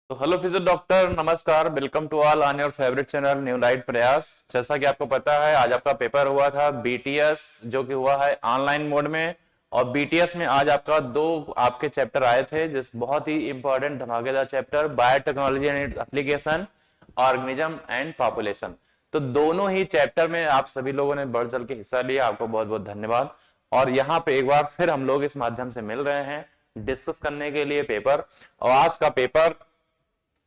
तो hello physio doctor, नमस्कार। Welcome to all on your favourite channel new right Prayas. जैसा कि आपको पता है, आज आपका पेपर हुआ था बीटीएस, जो कि हुआ है ऑनलाइन मोड में। और बीटीएस में आज आपका दो आपके चैप्टर आए थे, जिस बहुत ही इंपॉर्टेंट धमाकेदार chapter, biotechnology and application, organism and population. तो दोनों ही चैप्टर में आप सभी लोगों ने बढ़ चढ़ के हिस्सा लिया, आपको बहुत बहुत धन्यवाद। और यहाँ पे एक बार फिर हम लोग इस माध्यम से मिल रहे हैं डिस्कस करने के लिए पेपर। और आज का पेपर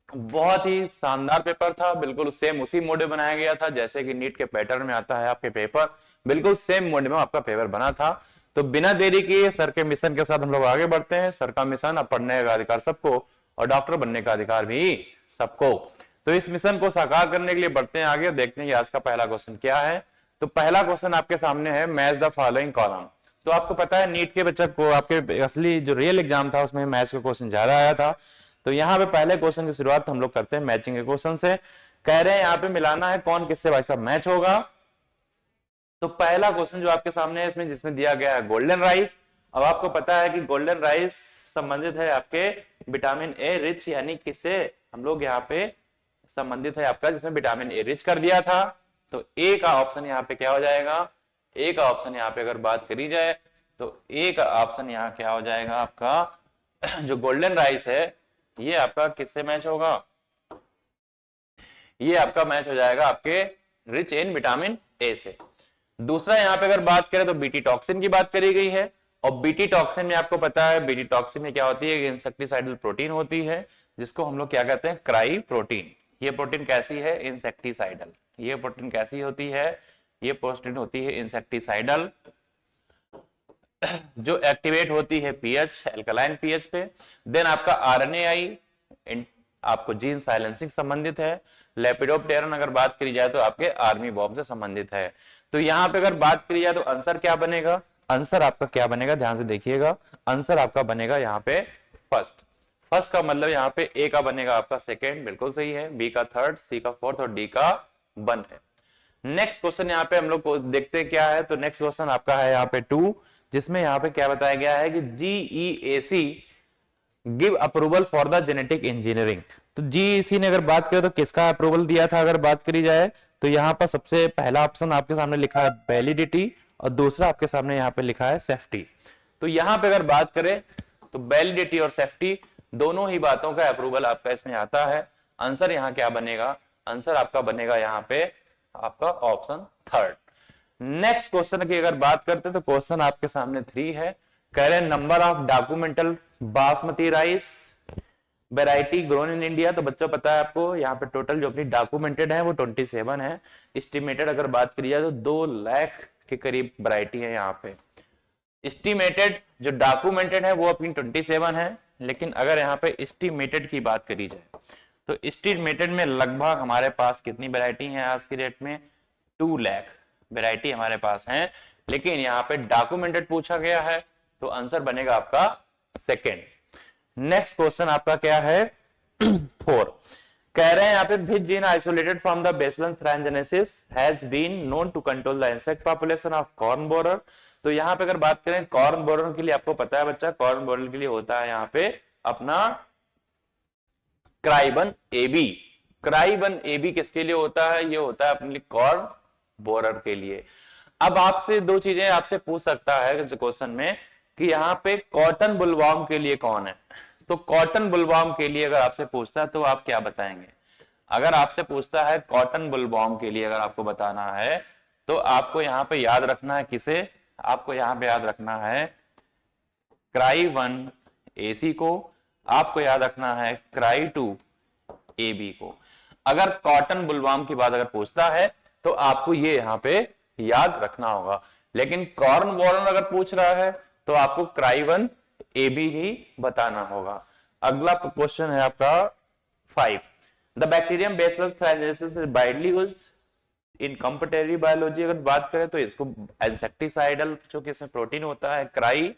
बहुत ही शानदार पेपर था, बिल्कुल सेम उसी मोड में बनाया गया था जैसे कि नीट के पैटर्न में आता है आपके पेपर। बिल्कुल सेम मोड में आपका पेपर बना था। तो बिना देरी किए सर के मिशन के साथ हम लोग आगे बढ़ते हैं। सर का मिशन, अब पढ़ने का अधिकार सबको और डॉक्टर बनने का अधिकार भी सबको। तो इस मिशन को साकार करने के लिए बढ़ते हैं आगे, देखते हैं कि आज का पहला क्वेश्चन क्या है। तो पहला क्वेश्चन आपके सामने है, मैच द फॉलोइंग कॉलम। तो आपको पता है नीट के बच्चे को आपके असली जो रियल एग्जाम था उसमें मैच का क्वेश्चन ज्यादा आया था। तो यहाँ पे पहले क्वेश्चन की शुरुआत हम लोग करते हैं मैचिंग के क्वेश्चन से। कह रहे हैं यहाँ पे मिलाना है कौन किससे भाई साहब मैच होगा। तो पहला क्वेश्चन जो आपके सामने है इसमें, जिसमें दिया गया है गोल्डन राइस। अब आपको पता है कि गोल्डन राइस संबंधित है आपके विटामिन ए रिच, यानी किससे हम लोग यहाँ पे संबंधित है आपका, जिसमें विटामिन ए रिच कर दिया था। तो ए का ऑप्शन यहाँ पे क्या हो जाएगा, ए का ऑप्शन यहाँ पे अगर बात करी जाए तो ए का ऑप्शन यहाँ क्या हो जाएगा आपका, जो गोल्डन राइस है ये आपका किससे मैच होगा, ये आपका मैच हो जाएगा आपके रिच इन विटामिन ए से। दूसरा यहाँ पे अगर बात करें तो बीटी टॉक्सिन की बात करी गई है। और बीटी टॉक्सिन में आपको पता है बीटी टॉक्सिन में क्या होती है, इंसेक्टिसाइडल प्रोटीन होती है, जिसको हम लोग क्या कहते हैं, क्राई प्रोटीन। ये प्रोटीन कैसी है, इंसेक्टिसाइडल। ये प्रोटीन कैसी होती है, ये प्रोटीन होती है इंसेक्टिसाइडल, जो एक्टिवेट होती है पीएच, एल्कलाइन पीएच पे। देन आपका आरएनएआई आपको जीन साइलेंसिंग संबंधित है। लेपिडोप्टेरन अगर बात करी जाए तो आपके आर्मी बॉम्ब से संबंधित है। तो यहां पे अगर बात करी जाए तो आंसर क्या बनेगा, आंसर आपका क्या बनेगा, ध्यान से देखिएगा। आंसर आपका बनेगा यहाँ पे फर्स्ट। फर्स्ट का मतलब यहाँ पे ए का बनेगा आपका सेकेंड, बिल्कुल सही है। बी का थर्ड, सी का फोर्थ और डी का वन है। नेक्स्ट क्वेश्चन यहाँ पे हम लोग को देखते हैं क्या है। तो नेक्स्ट क्वेश्चन आपका है यहाँ पे 2, जिसमें यहाँ पे क्या बताया गया है कि GEAC give approval for the genetic engineering. तो जीईसी ने अगर बात करें तो किसका अप्रूवल दिया था, अगर बात करी जाए तो यहाँ पर सबसे पहला ऑप्शन आपके सामने लिखा है वैलिडिटी, और दूसरा आपके सामने यहाँ पे लिखा है सेफ्टी। तो यहाँ पे अगर बात करें तो वैलिडिटी और सेफ्टी दोनों ही बातों का अप्रूवल आपका इसमें आता है। आंसर यहाँ क्या बनेगा, आंसर आपका बनेगा यहाँ पे आपका ऑप्शन थर्ड। नेक्स्ट क्वेश्चन की अगर बात करते तो क्वेश्चन आपके सामने 3 है। कह रहे हैं number of documental basmati rice variety grown in India. तो बच्चों पता है आपको यहाँ पे टोटल जो अपनी डॉक्यूमेंटेड है वो 27 है। एस्टिमेटेड अगर बात करी जाए तो 2 लाख के करीब वैरायटी है यहाँ पे। एस्टिमेटेड जो डॉक्यूमेंटेड है वो अपनी 27 है, लेकिन अगर यहाँ पे एस्टिमेटेड की बात करी जाए तो एस्टिमेटेड में लगभग हमारे पास कितनी वैरायटी है आज की डेट में, 2 लाख वैरायटी हमारे पास है। लेकिन यहाँ पे डॉक्यूमेंटेड पूछा गया है, तो आंसर बनेगा आपका सेकेंड। नेक्स्ट क्वेश्चन आपका क्या है 4। कह रहे हैं यहाँ पे which gene isolated from the bacillus thuringiensis has been known to control the insect population of corn borer. तो यहाँ पे अगर बात करें कॉर्न बोरर के लिए, आपको पता है बच्चा कॉर्न बोरर के लिए होता है यहाँ पे अपना क्राइबन एबी। क्राइबन एबी किसके लिए होता है, ये होता है अपने लिए कॉर्न बोरर के लिए। अब आपसे दो चीजें आपसे पूछ सकता है क्वेश्चन में कि यहाँ पे कॉटन बुलवार्म के लिए कौन है। तो कॉटन बुलवार्म के लिए अगर आपसे पूछता है तो आप क्या बताएंगे। अगर आपसे पूछता है कॉटन बुलवार्म के लिए अगर आपको बताना है तो आपको यहाँ पे याद रखना है किसे, आपको यहाँ पे याद रखना है क्राई 1 एसी को, आपको याद रखना है क्राई 2 एबी को। अगर कॉटन बुलवार्म की बात अगर पूछता है तो आपको ये यहाँ पे याद रखना होगा। लेकिन कॉर्न वॉर्न अगर पूछ रहा है तो आपको क्राई 1 एबी ही बताना होगा। अगला क्वेश्चन है आपका 5। The bacterium bacillus thuringiensis is widely used in competitive biology. अगर बात करें तो इसको इंसेक्टिसाइडल, जो कि इसमें प्रोटीन होता है क्राई,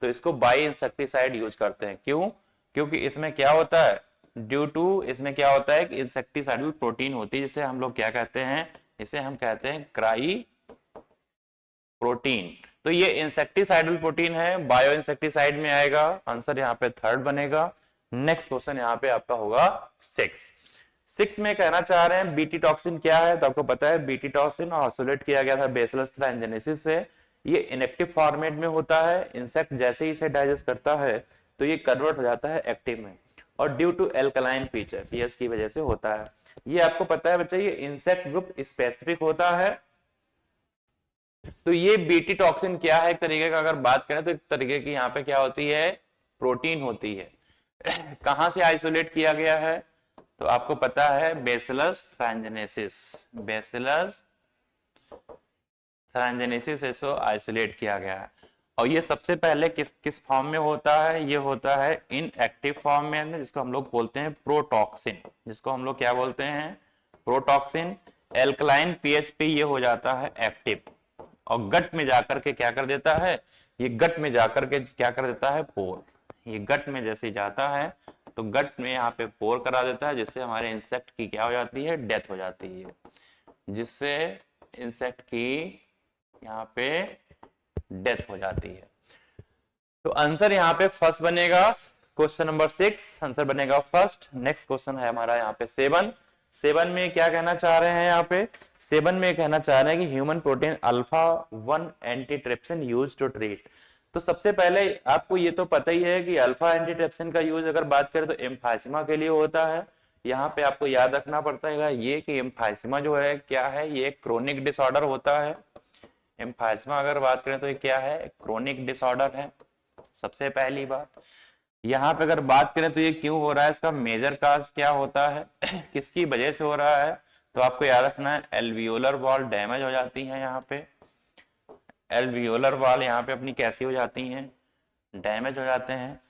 तो इसको बाई इंसेक्टिसाइड यूज करते हैं। क्यों, क्योंकि इसमें क्या होता है, ड्यू टू इसमें क्या होता है कि इंसेक्टिसाइडल प्रोटीन होती है, जिसे हम लोग क्या कहते हैं, इसे हम कहते हैं क्राई प्रोटीन। तो ये इंसेक्टिसाइडल प्रोटीन है, बायो इंसेक्टिसाइड में आएगा। आंसर यहाँ पे थर्ड बनेगा। नेक्स्ट क्वेश्चन यहाँ पे आपका होगा 6 में कहना चाह रहे हैं बीटी टॉक्सिन क्या है, तो आपको पता है बीटी टॉक्सिन आइसोलेट किया गया था बेसिलस थ्राइंजेनेसिस से। ये इनएक्टिव फॉर्मेट में होता है, इंसेक्ट जैसे ही इसे डाइजेस्ट करता है तो ये कन्वर्ट हो जाता है एक्टिव में, और ड्यू टू एल्कलाइन पीएच की वजह से होता है। ये आपको पता है बच्चा, ये इंसेक्ट ग्रुप स्पेसिफिक होता है। तो ये बीटी टॉक्सिन क्या है, एक तरीके का अगर बात करें तो एक तरीके की यहाँ पे क्या होती है, प्रोटीन होती है। कहां से आइसोलेट किया गया है, तो आपको पता है बेसिलस थ्राइंजेनेसिस, बेसिलस थ्राइंजेनेसिस से आइसोलेट किया गया है। और ये सबसे पहले किस फॉर्म में होता है, ये होता है इनएक्टिव फॉर्म में, जिसको हम लोग बोलते हैं प्रोटॉक्सिन, जिसको हम लोग क्या बोलते हैं, प्रोटॉक्सिन। एल्कलाइन पीएच पे ये हो जाता है एक्टिव, और गट में जाकर के क्या कर देता है, ये गट में जाकर के क्या कर देता है, पोर। ये गट में जैसे जाता है तो गट में यहाँ पे पोर करा देता है, जिससे हमारे इंसेक्ट की क्या हो जाती है, डेथ हो जाती है, जिससे इंसेक्ट की यहाँ पे डेथ हो जाती है। तो आंसर यहाँ पे फर्स्ट बनेगा, क्वेश्चन नंबर 6 आंसर बनेगा फर्स्ट। नेक्स्ट क्वेश्चन है हमारा यहाँ पे 7 में क्या कहना चाह रहे हैं, यहाँ पे 7 में कहना चाह रहे हैं कि human protein alpha 1 antitrypsin use to treat. तो सबसे पहले आपको ये तो पता ही है कि अल्फा एंटीट्रिप्सिन का यूज अगर बात करें तो एम्फाइसीमा के लिए होता है। यहाँ पे आपको याद रखना पड़ता है ये कि एम्फाइसीमा जो है क्या है, ये क्रोनिक डिसऑर्डर होता है। एम्फाइसीमा अगर बात करें तो ये क्या है, क्रोनिक डिसऑर्डर है, सबसे पहली बात। यहाँ पे अगर बात करें तो ये क्यों हो रहा है, इसका मेजर काज क्या होता है, किसकी वजह से हो रहा है, तो आपको याद रखना है एल्वियोलर वॉल डैमेज हो जाती है। यहाँ पे एल्वियोलर वॉल यहाँ पे अपनी कैसी हो जाती हैं, डैमेज हो जाते हैं।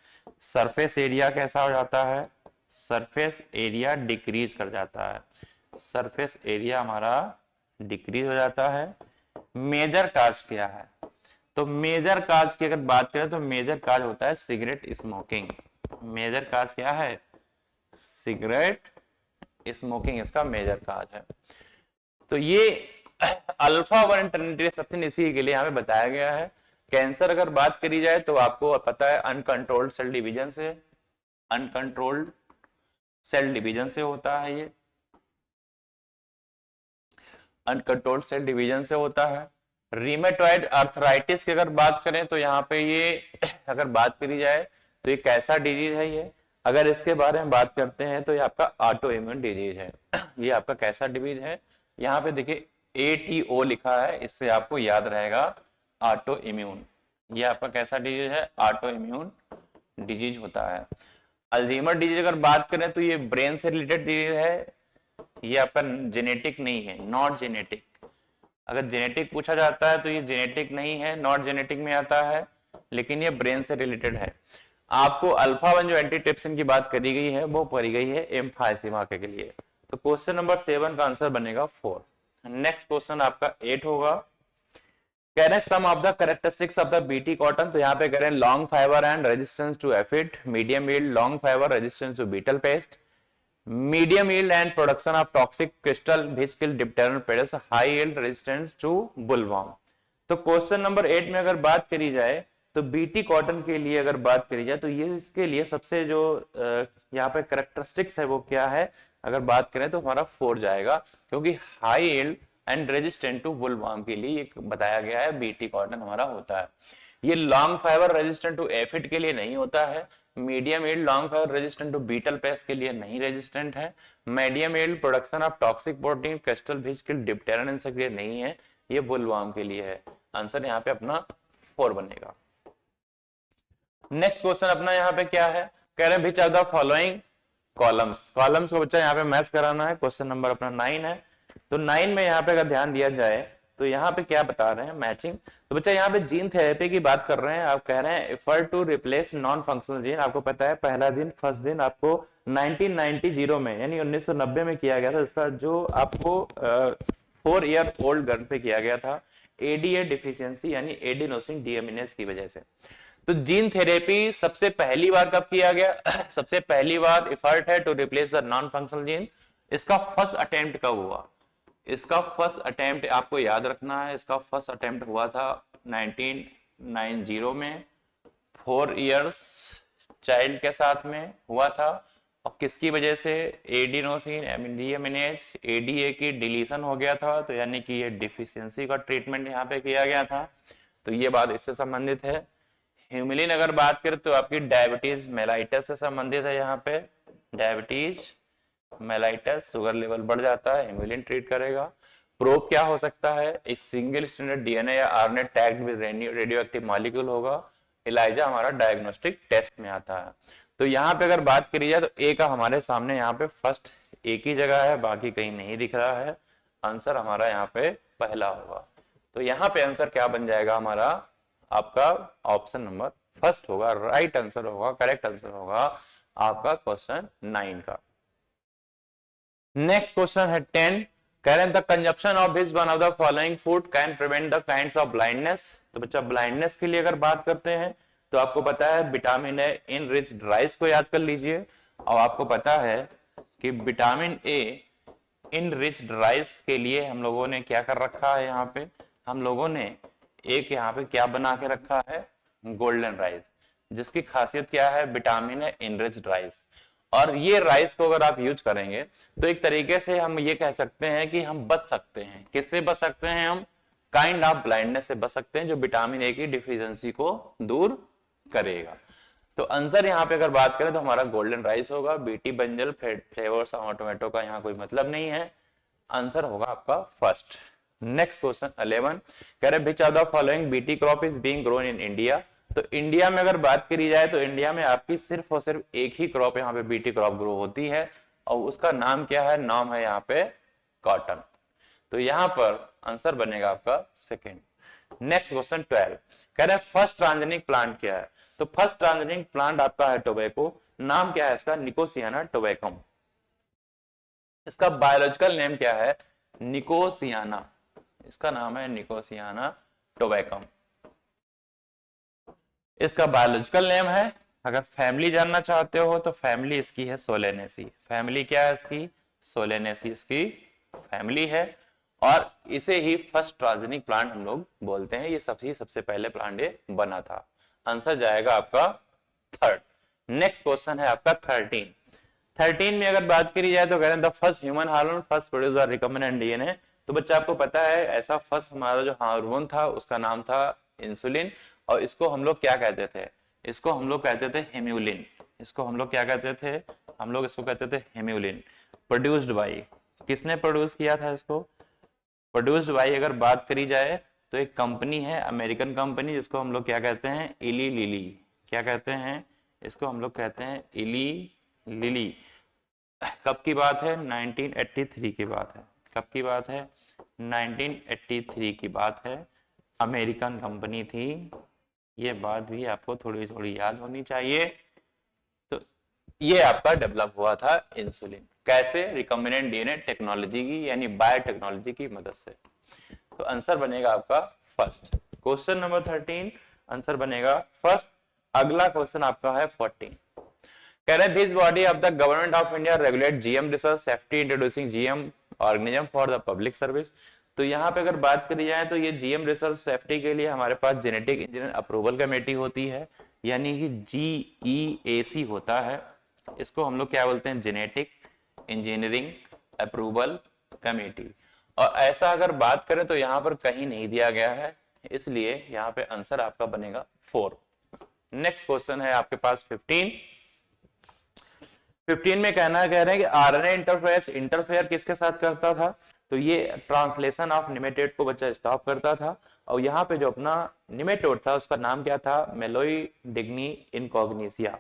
सरफेस एरिया कैसा हो जाता है, सरफेस एरिया डिक्रीज कर जाता है, सरफेस एरिया हमारा डिक्रीज हो जाता है। मेजर काज क्या है, तो मेजर काज की अगर बात करें तो मेजर काज होता है सिगरेट स्मोकिंग। मेजर काज क्या है, सिगरेट स्मोकिंग इसका मेजर काज है। तो ये अल्फा 1 एंटीट्रिप्सिन इसी के लिए यहाँ पे बताया गया है। कैंसर अगर बात करी जाए तो आपको पता है अनकंट्रोल्ड सेल डिवीजन से, अनकंट्रोल्ड सेल डिवीजन से होता है, ये अनकंट्रोल्ड सेल डिवीजन से होता है। रीमेटॉइड आर्थराइटिस की अगर बात करें तो यहाँ पे ये अगर बात करी जाए तो ये कैसा डिजीज है, ये अगर इसके बारे में बात करते हैं तो ये आपका ऑटो इम्यून डिजीज है। ये आपका कैसा डिजीज है, यहाँ पे देखिए ATO लिखा है, इससे आपको याद रहेगा ऑटो इम्यून। ये आपका कैसा डिजीज है, ऑटो इम्यून डिजीज होता है। अल्जीमर डिजीज अगर बात करें तो ये ब्रेन से रिलेटेड डिजीज है, ये आपका जेनेटिक नहीं है, नॉट जेनेटिक। अगर जेनेटिक पूछा जाता है तो ये जेनेटिक नहीं है, नॉट जेनेटिक में आता है, लेकिन ये ब्रेन से रिलेटेड है। आपको अल्फा 1 जो एंटीट्रिप्सिन की बात करी गई है वो करी गई है एम्फाइसीमा के लिए। तो क्वेश्चन नंबर 7 का आंसर बनेगा 4। नेक्स्ट क्वेश्चन आपका 8 होगा। कह रहे हैं some of the characteristics of the BT cotton, तो यहाँ पे कह रहे हैं long fibre and resistance to aphid, medium yield, long fibre, resistance to beetle pest, medium yield and production of toxic crystal which kill diphtheria pests, high yield resistance to bollworm। तो question number 8 में अगर बात करी जाए तो BT cotton के लिए अगर बात करी जाए तो ये इसके लिए सबसे जो यहाँ पे कैरेक्टरिस्टिक्स है वो क्या है, अगर बात करें तो हमारा 4 जाएगा, क्योंकि high yield and resistant to bollworm के लिए बताया गया है बीटी कॉटन हमारा होता है। ये long fibre resistant to aphid के लिए नहीं होता है, medium yield long fibre resistant to beetle pest के लिए नहीं रेजिस्टेंट है, medium yield production of toxic protein crystal which kill diptera insect के लिए नहीं है, ये बुलवर्म के लिए है। आंसर यहाँ पे अपना 4 बनेगा। नेक्स्ट क्वेश्चन अपना यहाँ पे क्या है, कह रहे हैं which are the following columns, columns को बच्चा यहाँ पे मैच कराना है। क्वेश्चन नंबर अपना 9 है। तो 9 में यहाँ पे अगर ध्यान दिया जाए तो यहाँ पे क्या बता रहे हैं, मैचिंग। तो बच्चा यहाँ पे जीन थेरेपी की बात कर रहे हैं, आप कह रहे हैं effort to replace non functional gene. आपको पता है पहला जीन फर्स्ट जीन आपको 1990 में यानी 1990 में किया गया था, इसका जो आपको 4 ईयर ओल्ड गर्ल पे किया गया था ADA डिफिशियंसी यानी एडिनोसिन डीएमिनेज की वजह से। तो जीन थेरेपी सबसे पहली बार कब किया गया, सबसे पहली बार एफर्ट है to replace the non functional gene. इसका फर्स्ट अटेम्प्ट कब हुआ, इसका फर्स्ट अटेम्प्ट आपको याद रखना है, इसका फर्स्ट अटेम्प्ट हुआ था 1990 में। 4 इयर्स चाइल्ड के साथ में हुआ था, और किसकी वजह से, एडिनोसिन डीएमिनेज एडीए की डिलीशन हो गया था, तो यानी कि ये डिफिशियंसी का ट्रीटमेंट यहाँ पे किया गया था, तो ये बात इससे संबंधित है। ह्यूमिलिन अगर बात करें तो आपकी डायबिटीज मेलाइटस से संबंधित है, यहाँ पे डायबिटीज मेलाइटस, शुगर लेवल बढ़ जाता है, ह्यूमिलिन ट्रीट करेगा। प्रोब क्या हो सकता है, एक सिंगल स्ट्रैंडेड डीएनए या RNA tagged with radio active molecule होगा। इलाइजा हमारा डायग्नोस्टिक टेस्ट में आता है। तो यहाँ पे अगर बात करी जाए तो ए का हमारे सामने यहाँ पे फर्स्ट एक ही जगह है, बाकी कहीं नहीं दिख रहा है। आंसर हमारा यहाँ पे पहला होगा। तो यहाँ पे आंसर क्या बन जाएगा हमारा, आपका ऑप्शन नंबर फर्स्ट होगा, राइट आंसर होगा, करेक्ट आंसर होगा आपका क्वेश्चन 9 का। नेक्स्ट क्वेश्चन है 10, कह रहे हैं the consumption of which one of the following food can prevent the kinds of blindness. तो बच्चा ब्लाइंडनेस के लिए अगर बात करते हैं तो आपको पता है vitamin A in rich rice को याद कर लीजिए, और आपको पता है कि vitamin A in rich rice के लिए हम लोगों ने क्या कर रखा है, यहाँ पे हम लोगों ने एक यहाँ पे क्या बना के रखा है, गोल्डन राइस, जिसकी खासियत क्या है, विटामिन है इनरिच्ड राइस। और ये राइस को अगर आप यूज करेंगे तो एक तरीके से हम ये कह सकते हैं कि हम बच सकते हैं। किससे बच सकते हैं हम, काइंड ऑफ ब्लाइंडनेस से बच सकते हैं, जो विटामिन ए की डिफिशियंसी को दूर करेगा। तो आंसर यहाँ पे अगर बात करें तो हमारा गोल्डन राइस होगा। बीटी बंजल फ्लेवर्स और टोमेटो का यहाँ कोई मतलब नहीं है, आंसर होगा आपका फर्स्ट। नेक्स्ट क्वेश्चन 11, कह रहे विच of the following BT crop is being grown in India. तो इंडिया में अगर बात करी जाए तो इंडिया में आपकी सिर्फ और सिर्फ एक ही क्रॉप यहाँ पे बीटी क्रॉप ग्रो होती है, और उसका नाम क्या है, नाम है यहाँ पे कॉटन। तो यहाँ पर आंसर बनेगा आपका सेकेंड। नेक्स्ट क्वेश्चन 12, कह रहे हैं फर्स्ट ट्रांसजेनिक प्लांट क्या है। तो फर्स्ट ट्रांसजेनिक प्लांट आपका है टोबैको, नाम क्या है इसका, निकोसियाना टोबैकम। इसका बायोलॉजिकल नेम क्या है, निकोसियाना, इसका नाम है निकोसियाना टोबैकम, इसका बायोलॉजिकल नेम है। अगर फैमिली जानना चाहते हो तो फैमिली इसकी है सोलेनेसी। फैमिली क्या है इसकी, सोलेनेसी इसकी फैमिली है, और इसे ही फर्स्ट ट्रांसजेनिक प्लांट हम लोग बोलते हैं। ये सबसे पहले प्लांट ये बना था। आंसर जाएगा आपका थर्ड। नेक्स्ट क्वेश्चन है आपका 13 में अगर बात करी जाए तो कह रहे हैं the first human hormone first produce the recombinant DNA. तो बच्चा आपको पता है ऐसा फर्स्ट हमारा जो हार्मोन था उसका नाम था इंसुलिन, और इसको हम लोग क्या कहते थे, इसको हम लोग कहते थे हेम्यूलिन। इसको हम लोग क्या कहते थे, हम लोग इसको कहते थे हेम्यूलिन। प्रोड्यूस्ड बाई, किसने प्रोड्यूस किया था इसको, प्रोड्यूस्ड बाई अगर बात करी जाए तो एक कंपनी है, अमेरिकन कंपनी, जिसको हम लोग क्या कहते हैं, इली लिली। क्या कहते हैं इसको, हम लोग कहते हैं इली लिली। कब की बात है, 1983 की बात है। कब की बात है, 1983 की बात है। अमेरिकन कंपनी थी, ये बात भी आपको थोड़ी थोड़ी याद होनी चाहिए। तो ये आपका डेवलप हुआ था इंसुलिन, कैसे, रिकम्बिनेंट डीएनए टेक्नोलॉजी की यानी बायोटेक्नोलॉजी की मदद से। तो आंसर बनेगा आपका फर्स्ट। क्वेश्चन नंबर 13 आंसर बनेगा फर्स्ट। अगला क्वेश्चन आपका है 14, कह रहे हैं this body of the government of India regulate GM research safety introducing GM organism for the public service. तो यहाँ पे अगर बात करी जाए तो ये जीएम रिसर्च सेफ्टी के लिए हमारे पास जेनेटिक इंजीनियर अप्रूवल कमेटी होती है, यानी कि जीईएसी होता है। इसको हम लोग क्या बोलते हैं, जेनेटिक इंजीनियरिंग अप्रूवल कमेटी। और ऐसा अगर बात करें तो यहाँ पर कहीं नहीं दिया गया है, इसलिए यहाँ पे आंसर आपका बनेगा 4। नेक्स्ट क्वेश्चन है आपके पास 15 में कह रहे हैं कि आरएनए इंटरफेयर किसके साथ करता था। तो ये ट्रांसलेशन ऑफ निमेटोड को बच्चा स्टॉप करता था, और यहाँ पे जो अपना निमेटोड था उसका नाम क्या था, मेलोइडिग्नी इनकॉग्निसिया।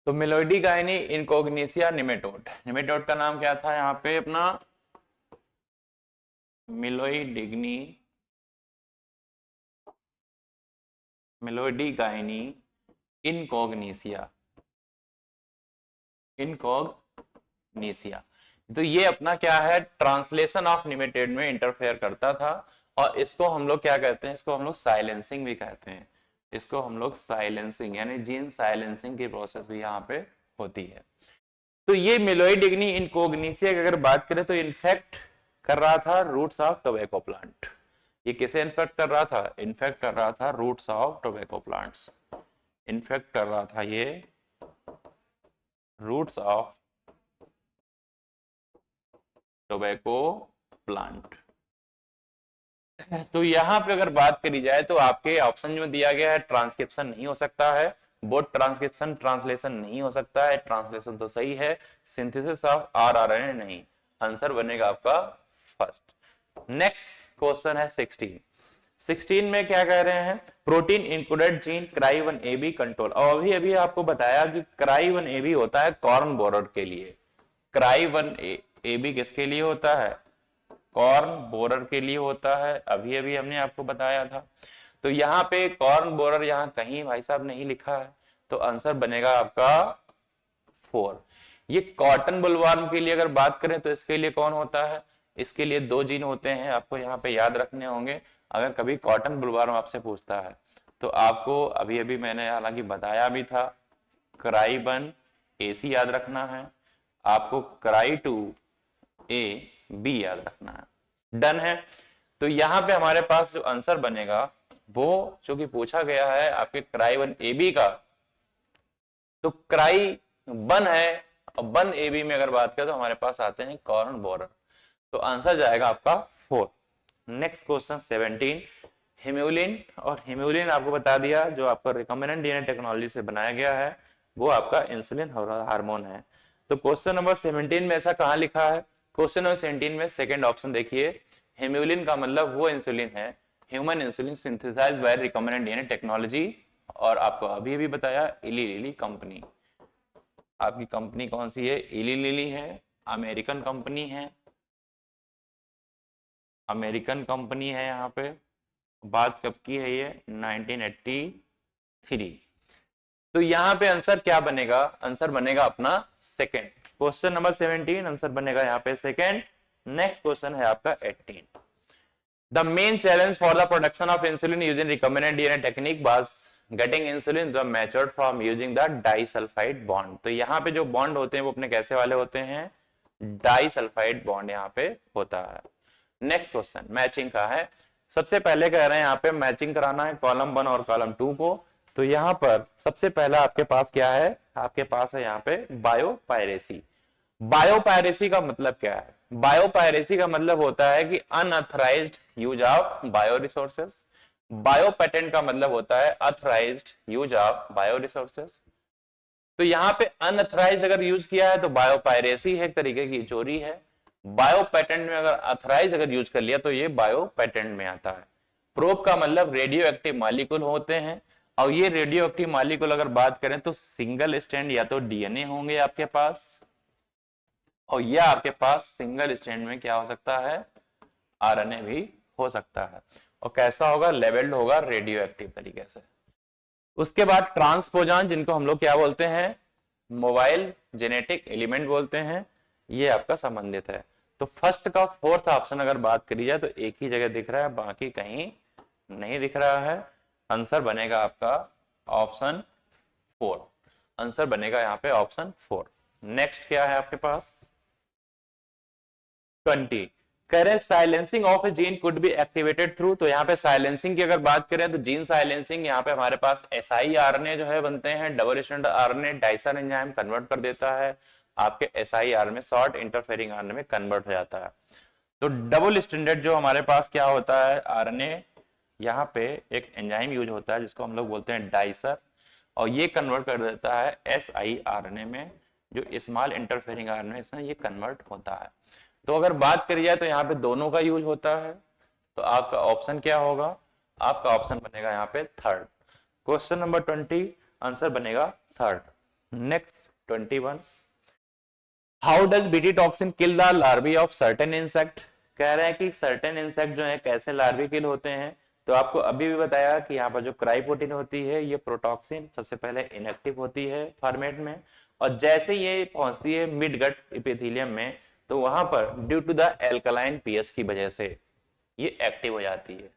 तो मेलोइडिगाइनी इनकॉग्निसिया निमेटोड, निमेटोड का नाम क्या था यहाँ पे अपना, मेलोइडिग्नी मेलोइडिगाइनी इनकॉग्निसिया, इनकॉग्निसिया। तो ये अपना क्या है, ट्रांसलेशन ऑफ निमेटोड में इंटरफेयर करता था, और इसको हम लोग क्या कहते हैं, इसको हम लोग साइलेंसिंग भी कहते हैं। इसको हम लोग साइलेंसिंग यानी जीन साइलेंसिंग की प्रोसेस भी यहाँ पे होती है। तो ये मेलोइडिग्नी इनकॉग्निसिया की अगर बात करें तो इन्फेक्ट कर रहा था रूट्स ऑफ टोबैको प्लांट। ये किसे इन्फेक्ट कर रहा था, इन्फेक्ट कर रहा था roots of tobacco plants. Infect कर रहा था ये रूट्स ऑफ टोबैको प्लांट। तो यहां पे अगर बात करी जाए तो आपके ऑप्शन में दिया गया है ट्रांसक्रिप्शन नहीं हो सकता है, बोथ ट्रांसक्रिप्शन ट्रांसलेशन नहीं हो सकता है, ट्रांसलेशन तो सही है, सिंथेसिस ऑफ आरआरएनए नहीं, आंसर बनेगा आपका फर्स्ट। नेक्स्ट क्वेश्चन है 16 में क्या कह रहे हैं, प्रोटीन इंकोडेड जीन क्राई1AB कंट्रोल। और अभी अभी आपको बताया कि क्राई1AB होता है कॉर्न बोरर के लिए, क्राई1AB किसके लिए होता है, कॉर्न बोरर के लिए होता है, अभी अभी हमने आपको बताया था। तो यहाँ पे कॉर्न बोरर यहाँ कहीं भाई साहब नहीं लिखा है, तो आंसर बनेगा आपका 4। ये कॉटन बुलवर्म के लिए अगर बात करें तो इसके लिए कौन होता है, इसके लिए 2 जीन होते हैं, आपको यहाँ पे याद रखने होंगे। अगर कभी कॉटन बुलवर्म आपसे पूछता है तो आपको अभी अभी मैंने हालांकि बताया भी था, क्राई1AC याद रखना है, आपको क्राई2AB याद रखना है। डन है। तो यहां पे हमारे पास जो आंसर बनेगा वो जो कि पूछा गया है आपके क्राई1AB का, तो क्राई1 है और 1AB में अगर बात करें तो हमारे पास आते हैं कॉर्न बोरर, तो आंसर जाएगा आपका 4। Next question 17, हिम्यूलिन। और हिम्यूलिन आपको बता दिया जो आपका रिकॉम्बिनेंट डीएनए टेक्नोलॉजी से बनाया गया है, वो आपका इंसुलिन हार्मोन है। तो क्वेश्चन नंबर 17 में ऐसा कहां लिखा है, क्वेश्चन नंबर 17 में सेकंड ऑप्शन देखिए, हिम्यूलिन का मतलब वो इंसुलिन है, human insulin synthesised by recombinant DNA technology. और आपको अभी भी बताया इली लिली कंपनी, आपकी कंपनी कौन सी है, इली लिली है, अमेरिकन कंपनी है, अमेरिकन कंपनी है। यहाँ पे बात कब की है ये, 1983। तो यहाँ पे आंसर क्या बनेगा, आंसर बनेगा अपना सेकंड। क्वेश्चन नंबर 17 आंसर बनेगा यहाँ पे सेकंड। नेक्स्ट क्वेश्चन है आपका 18, the main challenge for the production of insulin using recombinant DNA technique was getting insulin the matured from using the disulphide bond. तो यहाँ पे जो बॉन्ड होते हैं वो अपने कैसे वाले होते हैं, डाइसल्फाइड बॉन्ड यहाँ पे होता है। नेक्स्ट क्वेश्चन मैचिंग का है, सबसे पहले कह रहे हैं यहाँ पे मैचिंग कराना है कॉलम 1 और कॉलम 2 को। तो यहाँ पर सबसे पहला आपके पास क्या है, आपके पास है यहाँ पे बायोपायरेसी। बायोपायरेसी का मतलब क्या है, बायोपायरेसी का मतलब होता है कि unauthorised use of bio resources, bio patent का मतलब होता है authorised use of bio resources. तो यहाँ पे अनऑथराइज्ड अगर यूज किया है तो बायोपायरेसी है, एक तरीके की चोरी है। बायो पेटेंट में अगर ऑथराइज अगर यूज कर लिया तो ये बायो पेटेंट में आता है। प्रोब का मतलब रेडियो एक्टिव मॉलिक्यूल होते हैं, और ये रेडियो एक्टिव मॉलिक्यूल अगर बात करें तो सिंगल स्ट्रैंड या तो डीएनए होंगे आपके पास, और यह आपके पास सिंगल स्ट्रैंड में क्या हो सकता है, आरएनए भी हो सकता है। और कैसा होगा, लेवल्ड होगा रेडियो एक्टिव तरीके से। उसके बाद ट्रांसपोजान, जिनको हम लोग क्या बोलते हैं, मोबाइल जेनेटिक एलिमेंट बोलते हैं, ये आपका संबंधित है। तो फर्स्ट का फोर्थ ऑप्शन अगर बात करी जाए तो एक ही जगह दिख रहा है, बाकी कहीं नहीं दिख रहा है। आंसर बनेगा आपका ऑप्शन 4, आंसर बनेगा यहाँ पे ऑप्शन 4। नेक्स्ट क्या है आपके पास 20, कह रहे silencing of A gene could be activated through. तो यहाँ पे साइलेंसिंग की अगर बात करें तो जीन साइलेंसिंग यहाँ पे हमारे पास siRNA जो है बनते हैं, double strand RNA dicer enzyme convert कर देता है, आपके siRNA शॉर्ट इंटरफेरिंग आरएनए में कन्वर्ट हो जाता है। तो डबल स्टैंडर्ड जो हमारे पास क्या होता है आरएनए, यहाँ पे एक एंजाइम यूज होता है जिसको हम लोग बोलते हैं डाइसर, और ये कन्वर्ट कर देता है siRNA में, जो स्मॉल इंटरफेरिंग आरएनए इसमें ये कन्वर्ट होता है। तो अगर बात करी जाए तो यहाँ पे दोनों का यूज होता है, तो आपका ऑप्शन क्या होगा, आपका ऑप्शन बनेगा यहाँ पे थर्ड। क्वेश्चन नंबर 20 आंसर बनेगा third. Next 21, how does BT toxin kill the larvae of certain insect. कह रहे हैं कि सर्टेन इंसेक्ट जो है कैसे लार्वी किल होते हैं। तो आपको अभी भी बताया कि यहाँ पर जो क्राइप्रोटीन होती है ये प्रोटॉक्सिन सबसे पहले इनएक्टिव होती है फॉर्मेट में, और जैसे ये पहुंचती है मिड गट एपिथेलियम में तो वहां पर due to the alkaline pH की वजह से ये एक्टिव हो जाती है।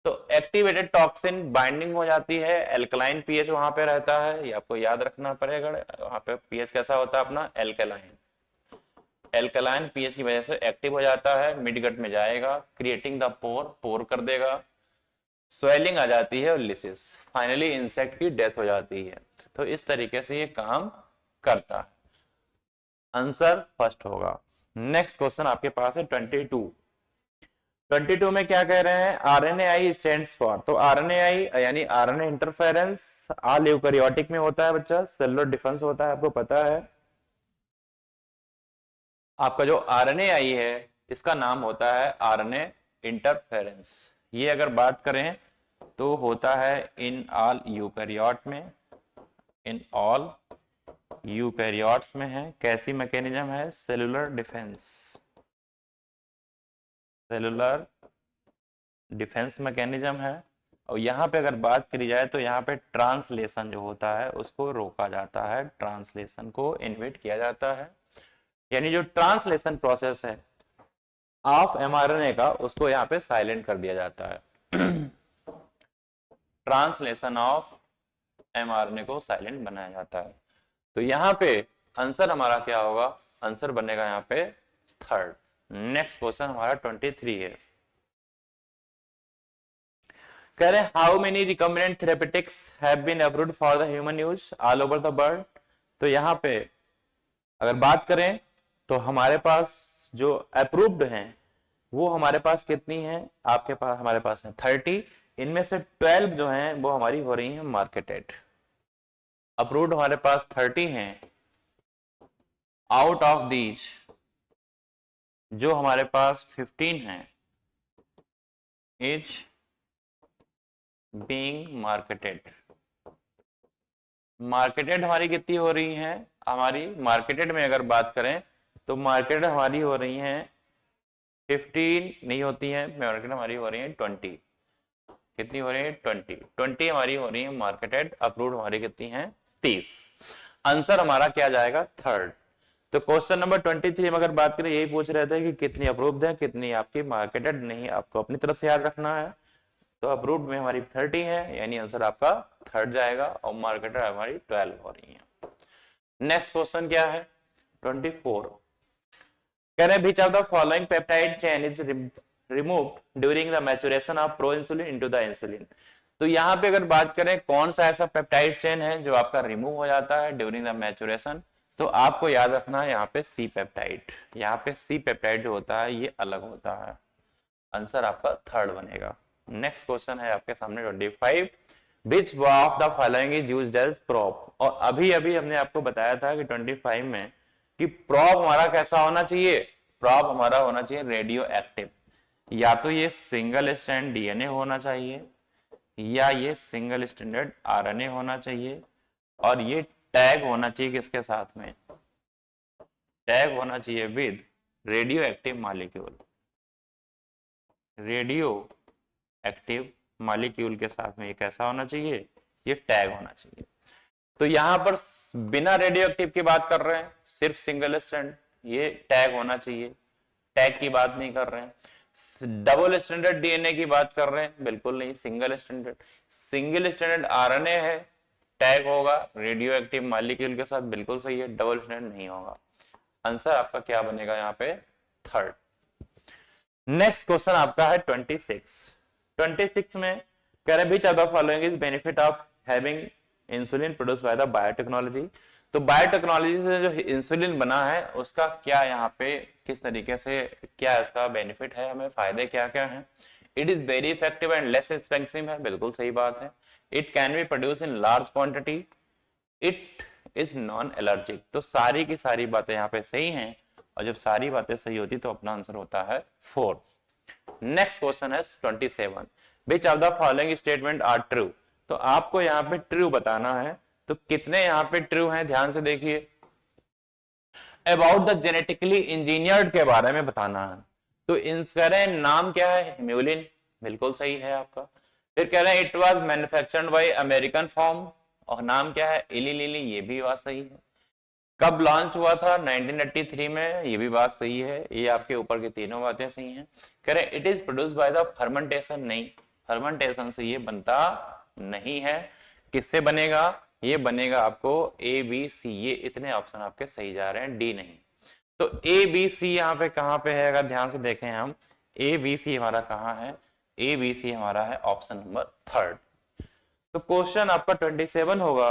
तो एक्टिवेटेड टॉक्सिन बाइंडिंग हो जाती है, एल्कलाइन पीएच वहां पे रहता है, ये आपको याद रखना पड़ेगा। वहां पे पीएच कैसा होता है अपना एल्कलाइन, एल्कलाइन पीएच की वजह से एक्टिव हो जाता है, मिड गट में जाएगा, क्रिएटिंग द पोर, पोर कर देगा, स्वेलिंग आ जाती है और लिसिस, फाइनली इंसेक्ट की डेथ हो जाती है। तो इस तरीके से ये काम करता है। आंसर फर्स्ट होगा। नेक्स्ट क्वेश्चन आपके पास है 22। 22 में क्या कह रहे हैं, आरएनएआई स्टैंड्स फॉर, तो आरएनएआई यानी आरएनए इंटरफेरेंस ऑल यूकैरियोटिक में होता है बच्चा, सेलुलर डिफेंस होता है, आपको पता है। आपका जो आरएनएआई है इसका नाम होता है आरएनए इंटरफेरेंस। ये अगर बात करें तो होता है इन ऑल यूकैरियोट में, इन ऑल यूकैरियोट्स में है। कैसी मैकेनिज्म है, cellular defence, cellular defence mechanism है। और यहां पे अगर बात करी जाए तो यहाँ पे ट्रांसलेशन जो होता है उसको रोका जाता है, ट्रांसलेशन को इनहिबिट किया जाता है। यानी जो ट्रांसलेशन प्रोसेस है ऑफ एमआरएनए का उसको यहाँ पे साइलेंट कर दिया जाता है। ट्रांसलेशन ऑफ एमआरएनए को साइलेंट बनाया जाता है। तो यहाँ पे आंसर हमारा क्या होगा, आंसर बनेगा यहाँ पे थर्ड। नेक्स्ट क्वेश्चन हमारा 23 है। कह रहे हैं how many recommended therapeutics have been approved for the human use all over the world. तो यहाँ पे अगर बात करें तो हमारे पास जो अप्रूव्ड हैं वो हमारे पास कितनी है, आपके पास हमारे पास है 30। इनमें से 12 जो हैं वो हमारी हो रही हैं मार्केटेड। अप्रूव्ड हमारे पास 30 हैं, आउट ऑफ दीज जो हमारे पास 15 हैं इज बीइंग मार्केटेड। मार्केटेड हमारी कितनी हो रही हैं, हमारी मार्केटेड में अगर बात करें तो मार्केटेड हमारी हो रही हैं 15 नहीं होती हैं, मार्केटेड हमारी हो रही हैं 20। कितनी हो रही है, 20 हमारी हो रही है मार्केटेड। अप्रूव्ड हमारी कितनी है, 30। आंसर हमारा क्या जाएगा, थर्ड। तो क्वेश्चन नंबर 23 में अगर बात करें यही पूछ रहे थे कि कितनी अप्रूव्ड है कितनी आपकी मार्केटेड नहीं, आपको अपनी तरफ से याद रखना है। तो अप्रूव्ड में हमारी 30 है यानी आंसर आपका थर्ड जाएगा, और मार्केटेड हमारी 12 हो रही है। नेक्स्ट क्वेश्चन क्या है 24। कह रहे हैं which of the following peptide chain is removed during the maturation of proinsulin into the insulin। तो यहाँ पे अगर बात करें कौन सा ऐसा पेप्टाइड चेन है जो आपका रिमूव हो जाता है ड्यूरिंग द मैचुरेशन, तो आपको याद रखना है यहाँ पे सी पेप्टाइड। यहाँ पे सी पेप्टाइड जो होता है ये अलग होता है। आंसर आपका थर्ड बनेगा। नेक्स्ट क्वेश्चन है आपके सामने 25। Which of the following is used as probe. और अभी अभी हमने आपको बताया था कि 25 में कि प्रॉप हमारा कैसा होना चाहिए, प्रॉप हमारा होना चाहिए रेडियो एक्टिव। या तो ये सिंगल स्ट्रैंड डीएनए होना चाहिए या ये सिंगल स्ट्रैंडेड आरएनए होना चाहिए, और ये टैग होना चाहिए किसके साथ में, टैग होना चाहिए with radio active molecule. Radio active molecule के साथ में ये कैसा होना चाहिए, ये टैग होना चाहिए। तो यहां पर बिना रेडियो एक्टिव की बात कर रहे हैं, सिर्फ सिंगल स्ट्रैंड, ये टैग होना चाहिए, टैग की बात नहीं कर रहे हैं। डबल स्टैंडर्ड डीएनए की बात कर रहे हैं, बिल्कुल नहीं, single standard. Single standard RNA है, टैग होगा रेडियो एक्टिव मॉलिक्यूल के साथ, बिल्कुल सही है, डबल स्टैंडर्ड नहीं होगा। आंसर आपका क्या बनेगा यहाँ पे, थर्ड। नेक्स्ट क्वेश्चन आपका है 26। 26 में कह रहे which of the following is benefit of having insulin produce by the biotechnology. तो बायोटेक्नोलॉजी से जो इंसुलिन बना है उसका क्या यहाँ पे किस तरीके से क्या इसका बेनिफिट है, हमें फायदे क्या क्या हैं। It is very effective and less expensive है, बिल्कुल सही बात है। It can be produce in large quantity, it is non allergic. तो सारी की सारी बातें यहाँ पे सही हैं, और जब सारी बातें सही होती तो अपना आंसर होता है 4। नेक्स्ट क्वेश्चन है 27। Which of the following statement are true. तो आपको यहाँ पे ट्रू बताना है, तो कितने यहाँ पे ट्रू हैं ध्यान से देखिए। अबाउट द जेनेटिकली इंजीनियर्ड के बारे में बताना है, तो इनका नाम क्या है, हिम्यूलिन, बिल्कुल सही है आपका। फिर कह रहे हैं it was manufactured by American form, और नाम क्या है, इली लिली, ये भी बात सही है। कब लॉन्च हुआ था, 1983 में, ये भी बात सही है। ये आपके ऊपर की तीनों बातें सही हैं। कह रहे it is produce by the fermentation, नहीं, फर्मेंटेशन से ये बनता नहीं है। किससे बनेगा, ये बनेगा आपको ए बी सी, ये इतने ऑप्शन आपके सही जा रहे हैं, डी नहीं। तो ए बी सी यहाँ पे कहाँ पे है, अगर ध्यान से देखें हम, ए बी सी हमारा कहाँ है, ए बी सी हमारा है ऑप्शन नंबर थर्ड। तो क्वेश्चन आपका 27 होगा,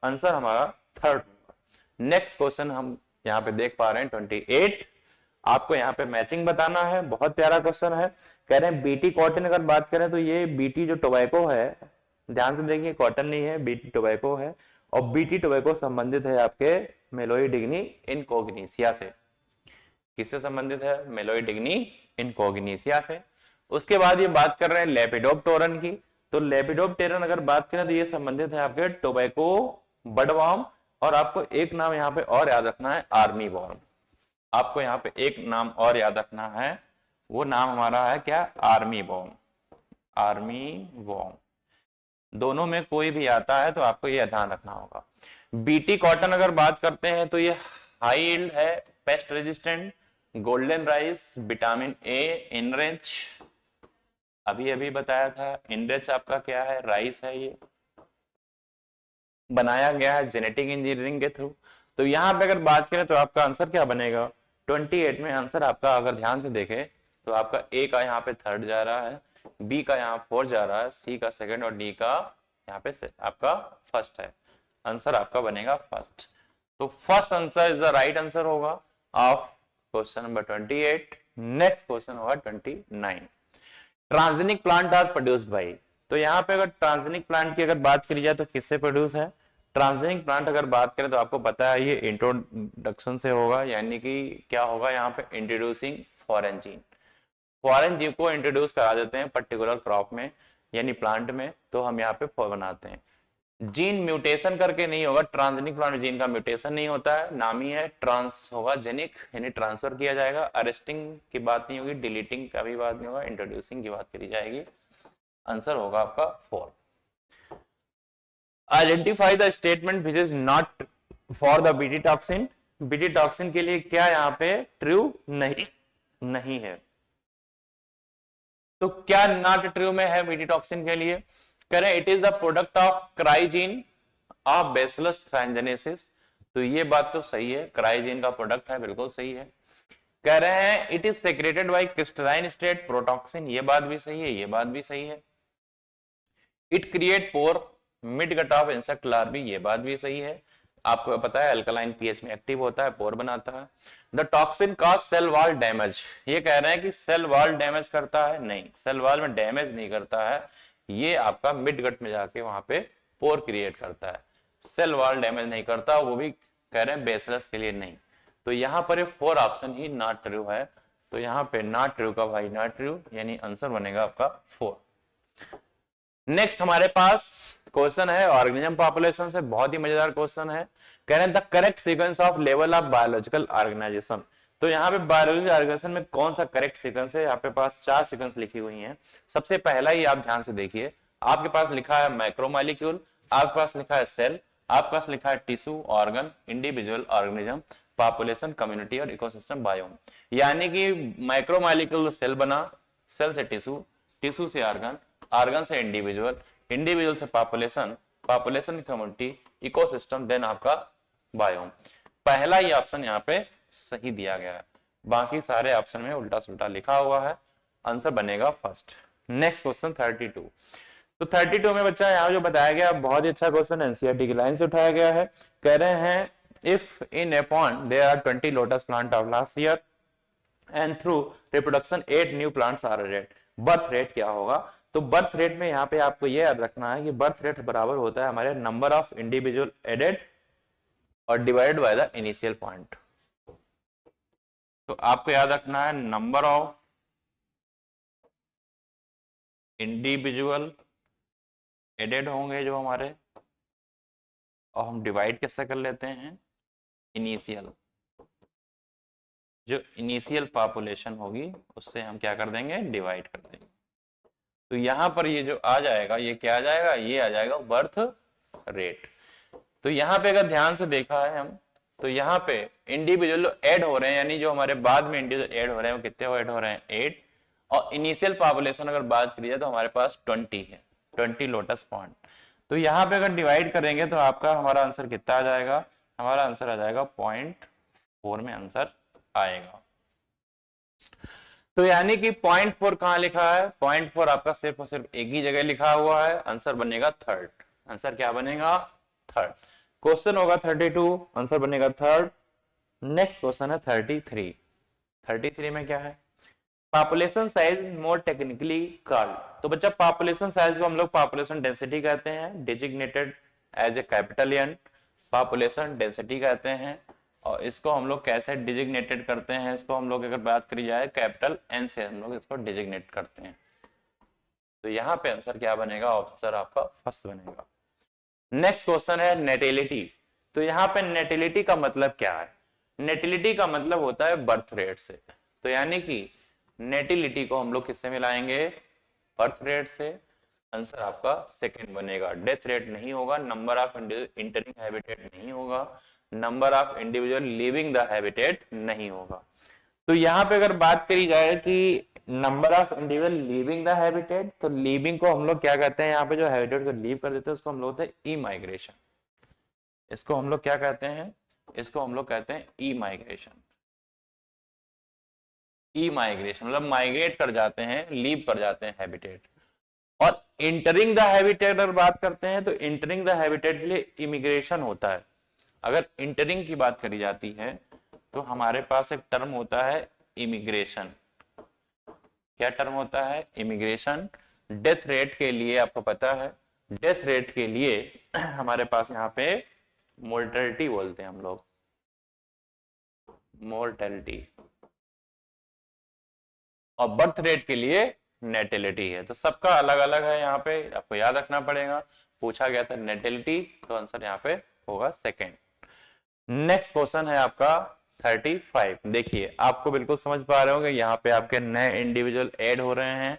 आंसर हमारा थर्ड होगा। नेक्स्ट क्वेश्चन हम यहाँ पे देख पा रहे हैं 28। आपको यहाँ पे मैचिंग बताना है, बहुत प्यारा क्वेश्चन है। कह रहे हैं बीटी कॉटन, अगर बात करें तो ये बीटी जो टोबैको है, ध्यान से देखिए कॉटन नहीं है, बीटी टोबैको है, और बीटी टोबैको संबंधित है आपके मेलोइडिग्नी इनकॉग्निसिया से। किससे संबंधित है? मेलोइडिग्नी इनकॉग्निसिया से। उसके बाद ये बात कर रहे हैं लेपिडोप्टेरन की। तो लेपिडोप्टेरन अगर बात करें तो ये संबंधित है आपके टोबैको बडवार्म, और आपको एक नाम यहाँ पे और याद रखना है, आर्मी वॉर्म। आपको यहाँ पे एक नाम और याद रखना है, वो नाम हमारा है क्या? Army warm. आर्मी वॉर्म, दोनों में कोई भी आता है तो आपको ये ध्यान रखना होगा। बीटी कॉटन अगर बात करते हैं तो ये हाई यील्ड है, pest resistant, golden rice, vitamin A, enrich, अभी अभी बताया था। इनरिच आपका क्या है? राइस है, ये बनाया गया है जेनेटिक इंजीनियरिंग के थ्रू। तो यहाँ पे अगर बात करें तो आपका आंसर क्या बनेगा? 28 में आंसर आपका अगर ध्यान से देखें तो आपका ए का यहाँ पे थर्ड जा रहा है, बी का यहाँ फोर्थ जा रहा है, सी का सेकंड, और डी का यहाँ पे आपका फर्स्ट है। आंसर आपका बनेगा फर्स्ट। तो first answer is the right answer होगा of question number 28। Next question होगा 29। Transgenic plant are produced by. तो यहाँ पे अगर ट्रांसजेनिक प्लांट की अगर बात करी जाए तो किससे प्रोड्यूस है? ट्रांसजेनिक प्लांट अगर बात करें तो आपको पता है ये इंट्रोडक्शन से होगा, यानी कि क्या होगा यहाँ पे? Introducing foreign gene. Foreign gene को इंट्रोड्यूस करा देते हैं पर्टिकुलर क्रॉप में, यानी प्लांट में, तो हम यहाँ पे बनाते हैं। जीन म्यूटेशन करके नहीं होगा, ट्रांसजेनिक प्लांट में जीन का म्यूटेशन नहीं होता है, नाम ही है ट्रांस होगा, जेनिक यानी ट्रांसफर किया जाएगा। अरेस्टिंग की बात नहीं होगी, डिलीटिंग का भी बात नहीं होगा, इंट्रोड्यूसिंग की बात करी जाएगी। आंसर होगा आपका 4। Identify the statement which is not for the BT toxin. BT toxin के लिए क्या यहाँ पे ट्रू नहीं है? तो क्या नॉट ट्रू में है बीटी टॉक्सिन के लिए? करें it is the product of cry gene of bacillus thuringiensis. तो ये बात तो सही है, क्राइजीन का प्रोडक्ट है, बिल्कुल सही है। कह रहे हैं it is secreted bye crystalline state protoxin, ये बात भी सही है, ये बात भी सही है। It create pore midgut of insect larvae, ये बात भी सही है। आपको पता है अल्कलाइन पीएच में एक्टिव होता है, पोर बनाता है। The toxin cause cell wall damage, ये कह रहे हैं कि सेल वॉल डैमेज करता है? नहीं, सेल वॉल में डैमेज नहीं करता है, ये आपका मिड गट में जाके वहां पे पोर क्रिएट करता है। सेल वॉल डैमेज नहीं करता, वो भी कह रहे हैं बेसिलस के लिए नहीं। तो यहाँ पर 4 ऑप्शन ही नॉट ट्रू है। तो यहाँ पे नॉट ट्रू का भाई नॉट ट्रू, यानी आंसर बनेगा आपका 4। नेक्स्ट हमारे पास क्वेश्चन है ऑर्गेनिज्म पॉपुलेशन से, बहुत ही मजेदार क्वेश्चन है। कह रहे हैं the correct sequence of level of biological organisation. तो यहाँ पे बायोलॉजिकल ऑर्गेनाइजेशन में कौन सा करेक्ट सीक्वेंस है? यहाँ पे पास 4 सीक्वेंस लिखी हुई हैं। सबसे पहला ही आप ध्यान से देखिए, आपके पास लिखा है माइक्रोमॉलिक्यूल, आपके पास लिखा है सेल, आपके पास लिखा है tissue, organ, individual, organism, population, community और इकोसिस्टम, बायोम। यानी कि माइक्रोमॉलिक्यूल सेल बना, सेल से टिश्यू, टिश्यू से ऑर्गन, ऑर्गन से इंडिविजुअल, इंडिविजुअल से population, population community, ecosystem, then आपका बायोम। पहला ही ऑप्शन यहाँ पे सही दिया गया है, बाकी सारे ऑप्शन में उल्टा सुल्टा लिखा हुआ है। आंसर बनेगा फर्स्ट। Next question 32। तो 32 में बच्चा यहाँ जो बताया गया बहुत ही अच्छा क्वेश्चन एनसीईआरटी की लाइन से उठाया गया है। कह रहे हैं if in a pond there are 20 lotus plant of last year and through reproduction 8 new plants are added, birth rate क्या होगा? तो बर्थ रेट में यहाँ पे आपको ये याद रखना है कि बर्थ रेट बराबर होता है हमारे नंबर ऑफ इंडिविजुअल एडेड और divided by the initial point. तो आपको याद रखना है नंबर ऑफ इंडिविजुअल एडेड होंगे जो हमारे, और हम डिवाइड कैसे कर लेते हैं? इनिशियल, जो इनिशियल पॉपुलेशन होगी उससे हम क्या कर देंगे? डिवाइड कर देंगे। तो यहां पर ये जो आ जाएगा, ये क्या आ जाएगा? ये आ जाएगा बर्थ रेट। तो यहाँ पे अगर ध्यान से देखा है हम, तो यहाँ पे इंडिविजुअल ऐड हो रहे हैं, यानी जो हमारे बाद में इंडिविजुअल ऐड हो रहे हैं वो कितने ऐड हो रहे हैं? 8। और इनिशियल पॉपुलेशन अगर बात करी जाए तो हमारे पास 20 है, 20 लोटस पॉन्ड। तो यहाँ पे अगर डिवाइड करेंगे तो आपका हमारा आंसर कितना आ जाएगा? हमारा आंसर आ जाएगा 0.4 में आंसर आएगा। तो यानी कि 0.4 कहां लिखा है, 0.4 आपका सिर्फ और सिर्फ एक ही जगह लिखा हुआ है, आंसर बनेगा थर्ड। आंसर क्या बनेगा, थर्ड। क्वेश्चन होगा 32, आंसर बनेगा थर्ड। नेक्स्ट क्वेश्चन है 33। 33 में क्या है, पॉपुलेशन साइज मोर टेक्निकली कॉल्ड। तो बच्चा पॉपुलेशन साइज को हम लोग पॉपुलेशन डेंसिटी कहते हैं, designated as a capital N, population density कहते हैं। और इसको हम लोग कैसे डिजिग्नेटेड करते हैं, इसको हम लोग अगर बात करी जाए कैपिटल एन से हम लोग इसको डिजिग्नेट करते हैं। तो यहाँ पे आंसर क्या बनेगा, ऑप्शन आपका फर्स्ट बनेगा। नेक्स्ट क्वेश्चन है नेटिलिटी। तो यहाँ पे नेटिलिटी का मतलब क्या है, नेटिलिटी का मतलब होता है बर्थ रेट से। तो यानी कि नेटिलिटी को हम लोग किससे मिलाएंगे, बर्थ रेट से। आंसर आपका सेकंड बनेगा। डेथ रेट नहीं होगा, नंबर ऑफ इंटरिंग हैबिटेट नहीं होगा, number of individual living the habitat नहीं होगा। तो यहाँ पे अगर बात करी जाए कि number of individual living the habitat, तो लिविंग को हम लोग क्या कहते हैं, यहाँ पे जो हैबिटेट को लीव कर देते हैं उसको हम लोग कहते हैं ई माइग्रेशन। इसको हम लोग क्या कहते हैं, इसको हम लोग कहते हैं ई माइग्रेशन। ई माइग्रेशन मतलब माइग्रेट कर जाते हैं, लीव कर जाते हैं हैबिटेट। और इंटरिंग द हैबिटेट अगर बात करते हैं तो इंटरिंग द हैबिटेट के लिए इमिग्रेशन होता है। अगर इंटरिंग की बात करी जाती है तो हमारे पास एक टर्म होता है इमिग्रेशन। क्या टर्म होता है, इमिग्रेशन। डेथ रेट के लिए आपको पता है, डेथ रेट के लिए हमारे पास यहाँ पे मोर्टेलिटी बोलते हैं हम लोग, मोर्टेलिटी। और बर्थ रेट के लिए नेटिलिटी है। तो सबका अलग अलग है, यहाँ पे आपको याद रखना पड़ेगा। पूछा गया था नेटिलिटी, तो आंसर यहाँ पे होगा सेकंड। नेक्स्ट क्वेश्चन है आपका 35। देखिए आपको बिल्कुल समझ पा रहे होंगे, यहाँ पे आपके नए इंडिविजुअल ऐड हो रहे हैं।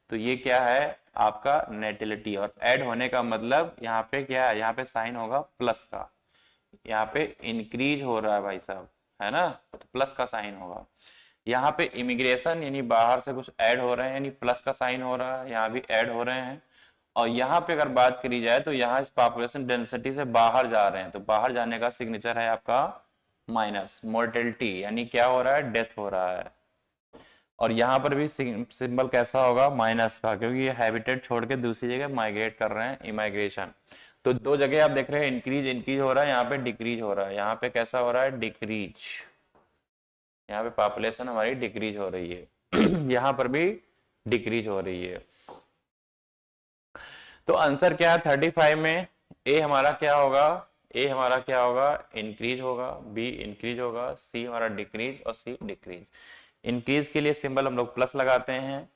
तो ये क्या है आपका नेटिलिटी, और ऐड होने का मतलब यहाँ पे क्या है, यहाँ पे साइन होगा प्लस का। यहाँ पे इंक्रीज हो रहा है भाई साहब, है ना, तो प्लस का साइन होगा। यहाँ पे इमिग्रेशन यानी बाहर से कुछ ऐड हो रहे हैं, यानी प्लस का साइन हो रहा है, यहाँ भी ऐड हो रहे हैं। और यहाँ पे अगर बात करी जाए तो यहाँ इस पॉपुलेशन डेंसिटी से बाहर जा रहे हैं, तो बाहर जाने का सिग्नेचर है आपका माइनस। मोर्टेलिटी यानी क्या हो रहा है, डेथ हो रहा है। और यहाँ पर भी सिंबल कैसा होगा, माइनस का, क्योंकि ये हैबिटेट छोड़ के दूसरी जगह माइग्रेट कर रहे हैं, इमाइग्रेशन। तो दो जगह आप देख रहे हैं इंक्रीज इंक्रीज हो रहा है, यहाँ पे डिक्रीज हो रहा है। यहाँ पे कैसा हो रहा है, डिक्रीज, यहाँ पे पॉपुलेशन हमारी डिक्रीज हो रही है यहाँ पर भी डिक्रीज हो रही है। तो आंसर क्या है 35 में, ए हमारा क्या होगा, ए हमारा क्या होगा, इंक्रीज होगा, बी इंक्रीज होगा, सी हमारा डिक्रीज और सी डिक्रीज। इंक्रीज के लिए सिंबल हम लोग प्लस लगाते हैं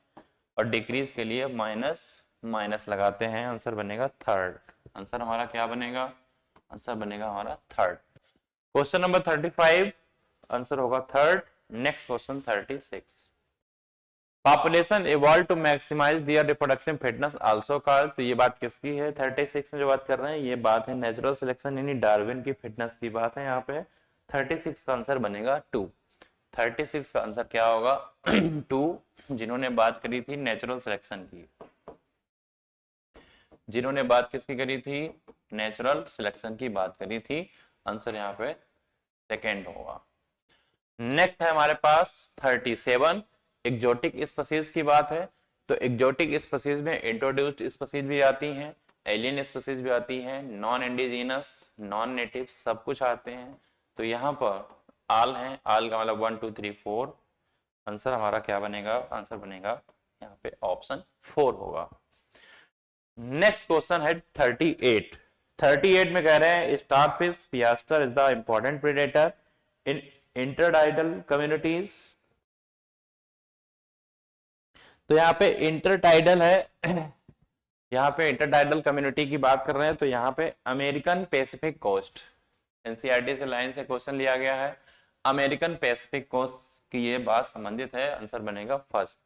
और डिक्रीज के लिए माइनस माइनस लगाते हैं। आंसर बनेगा थर्ड। आंसर हमारा क्या बनेगा, आंसर बनेगा हमारा थर्ड। क्वेश्चन नंबर 35 आंसर होगा third. Next question 36। Population evolve to maximise their reproduction fitness also called. तो ये बात किसकी है, 36 में जो बात कर रहे हैं ये बात है नेचुरल सिलेक्शन यानी डार्विन की फिटनेस की बात है। यहाँ पे 36 का आंसर बनेगा 2। 36 का आंसर क्या होगा 2। जिन्होंने बात करी थी नेचुरल सिलेक्शन की, जिन्होंने बात किसकी करी थी, नेचुरल सिलेक्शन की बात करी थी। आंसर यहाँ पे सेकेंड होगा। नेक्स्ट है हमारे पास 37। एक्जोटिक स्पीशीज की बात है। तो एक्जोटिक स्पीशीज में इंट्रोड्यूस्ड स्पीशीज भी आती हैं, एलियन स्पीशीज भी आती हैं, नॉन इंडिजिनस, नॉन नेटिव, सब कुछ आते हैं। तो यहाँ पर आल है, आल का मतलब 1 2 3 4। आंसर हमारा क्या बनेगा, आंसर बनेगा यहाँ पे ऑप्शन 4 होगा। नेक्स्ट क्वेश्चन है 38। 38 में कह रहे हैं starfish pisaster is the important predator in intertidal communities. तो यहाँ पे इंटरटाइडल है यहाँ पे इंटरटाइडल कम्युनिटी की बात कर रहे हैं। तो यहाँ पे अमेरिकन पैसिफिक कोस्ट, एनसीईआरटी से लाइन से क्वेश्चन लिया गया है, अमेरिकन पैसिफिक कोस्ट की ये बात संबंधित है। आंसर बनेगा फर्स्ट।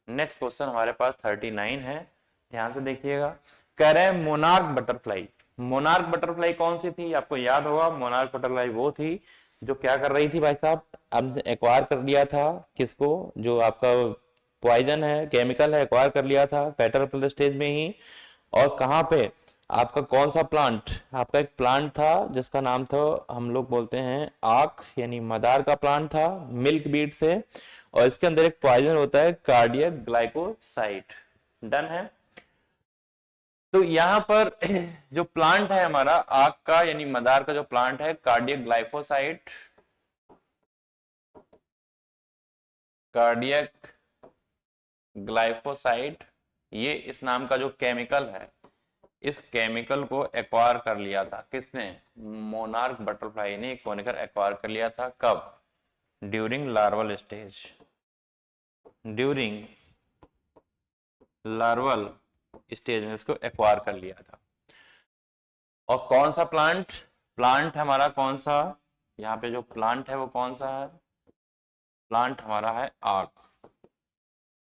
नेक्स्ट क्वेश्चन हमारे पास 39 है, ध्यान से देखिएगा। कह रहे हैं मोनार्क बटरफ्लाई। मोनार्क बटरफ्लाई कौन सी थी, आपको याद होगा, मोनार्क बटरफ्लाई वो थी जो क्या कर रही थी भाई साहब, अब एक्वायर कर लिया था किसको, जो आपका पॉइजन है, केमिकल है, एक्वायर कर लिया था कैटरपिलर स्टेज में ही। और कहां पे, आपका कौन सा प्लांट, आपका एक प्लांट था जिसका नाम था, हम लोग बोलते हैं आक, यानी मदार का प्लांट था, मिल्क बीट से, और इसके अंदर एक पॉइजन होता है कार्डियक ग्लाइकोसाइड। डन है। तो यहां पर जो प्लांट है हमारा आक का यानी मदार का जो प्लांट है, कार्डियक ग्लाइफोसाइड, कार्डियक ग्लाइफोसाइड, ये इस नाम का जो केमिकल है, इस केमिकल को एक्वायर कर लिया था किसने, मोनार्क बटरफ्लाई ने कोनिकर एक्वायर कर लिया था। कब, during larval stage, during larval stage में इसको एक्वायर कर लिया था। और कौन सा प्लांट, प्लांट हमारा कौन सा, यहाँ पे जो प्लांट है वो कौन सा है, प्लांट हमारा है आक,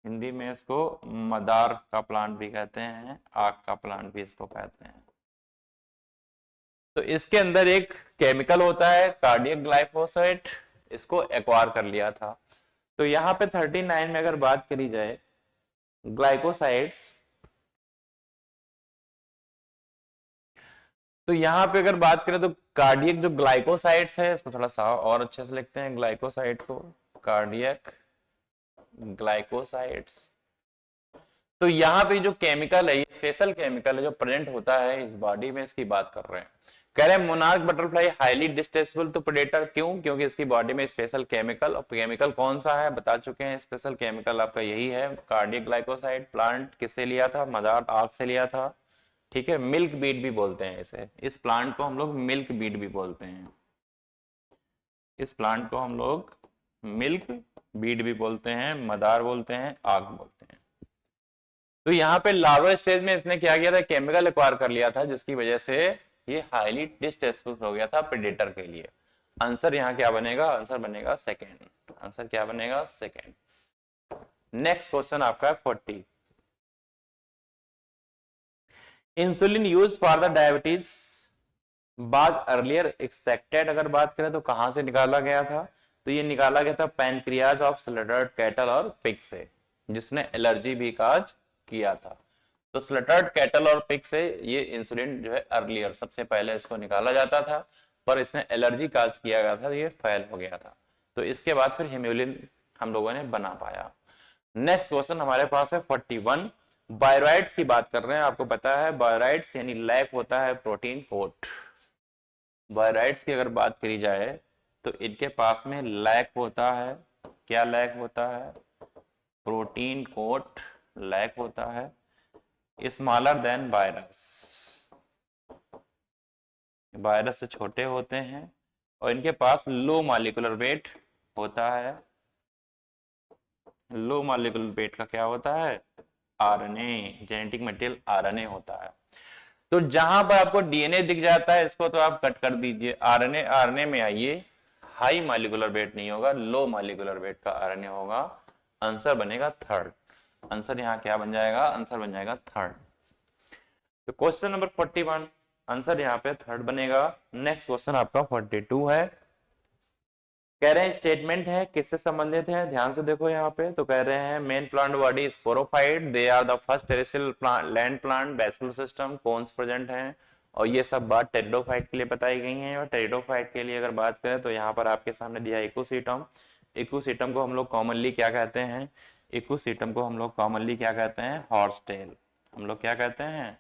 हिंदी में इसको मदार का प्लांट भी कहते हैं, आक का प्लांट भी इसको कहते हैं। तो इसके अंदर एक केमिकल होता है कार्डियक ग्लाइफोसाइड, इसको एक्वायर कर लिया था। तो यहाँ पे 39 में अगर बात करी जाए ग्लाइकोसाइड्स, तो यहाँ पे अगर बात करें तो कार्डियक जो ग्लाइकोसाइड्स है, इसको थोड़ा सा और अच्छे से लिखते हैं ग्लाइकोसाइड को, कार्डियक ग्लाइकोसाइड्स। तो यहाँ पे जो केमिकल है, ये स्पेशल केमिकल है जो प्रेजेंट होता है इस बॉडी में, इसकी बात कर रहे हैं। कह रहे हैं monarch butterfly highly distasteful to predator, क्यों, क्योंकि इसकी बॉडी में स्पेशल केमिकल, और केमिकल कौन सा है बता चुके हैं, स्पेशल केमिकल आपका यही है कार्डियक ग्लाइकोसाइड। प्लांट किससे लिया था, मदार आक से लिया था। ठीक है, मिल्क बीट भी बोलते हैं इसे, इस प्लांट को हम लोग मिल्क बीट भी बोलते हैं, इस प्लांट को हम लोग मिल्क बीट भी बोलते हैं, मदार बोलते हैं, आक बोलते हैं। तो यहाँ पे लार्वल स्टेज में इसने क्या किया था, केमिकल एक्वायर कर लिया था, जिसकी वजह से ये हाईली डिस्टेस्टेबल हो गया था प्रेडेटर के लिए। आंसर यहाँ क्या बनेगा, आंसर बनेगा सेकेंड, आंसर क्या बनेगा, सेकेंड। नेक्स्ट क्वेश्चन आपका 40, insulin use for the diabetes was earlier expected, अगर बात करें तो कहां से निकाला गया था, तो ये निकाला गया था पैनक्रियाज ऑफ स्लॉटर्ड कैटल और पिग से, जिसने एलर्जी भी काज किया था। तो स्लॉटर्ड कैटल और पिग से ये इंसुलिन जो है अर्लियर, सबसे पहले इसको निकाला जाता था, पर इसने एलर्जी काज किया गया था, ये फेल हो गया था। तो इसके बाद फिर हेम्यूलिन हम लोगों ने बना पाया। नेक्स्ट क्वेश्चन हमारे पास है 41, बायराइड्स की बात कर रहे हैं। आपको पता है बायराइड्स यानी लैक होता है प्रोटीन कोट। बायराइड्स की अगर बात करी जाए तो इनके पास में लैक होता है, क्या लैक होता है, प्रोटीन कोट लैक होता है, स्मॉलर देन वायरस, वायरस से छोटे होते हैं, और इनके पास लो मॉलिक्यूलर वेट होता है। लो मॉलिक्यूलर वेट का क्या होता है, आरएनए, जेनेटिक मटेरियल आरएनए होता है। तो जहां पर आपको डीएनए दिख जाता है इसको तो आप कट कर दीजिए, आरएनए, आरएनए में आइए, हाई मॉलिक्यूलर वेट नहीं होगा, लो मॉलिक्यूलर वेट का आरएनए होगा। आंसर बनेगा थर्ड, आंसर यहाँ क्या बन जाएगा, आंसर बन जाएगा थर्ड। तो क्वेश्चन नंबर 41 आंसर यहाँ पे थर्ड बनेगा। नेक्स्ट क्वेश्चन आपका 42 है, कह रहे हैं स्टेटमेंट है किससे संबंधित है, ध्यान से देखो यहाँ पे। तो कह रहे हैं main plant body sporophyte, they are the first terrestrial plant, land plant, vascular system, cones present हैं, और ये सब बात टेरिडोफाइट के लिए बताई गई है। और टेरिडोफाइट के लिए अगर बात करें तो यहाँ पर आपके सामने दिया इकोसिटम, इकोसिटम को हम लोग कॉमनली क्या कहते हैं, इकोसिटम को हम लोग कॉमनली क्या कहते हैं, हॉर्स टेल, हम लोग क्या कहते हैं,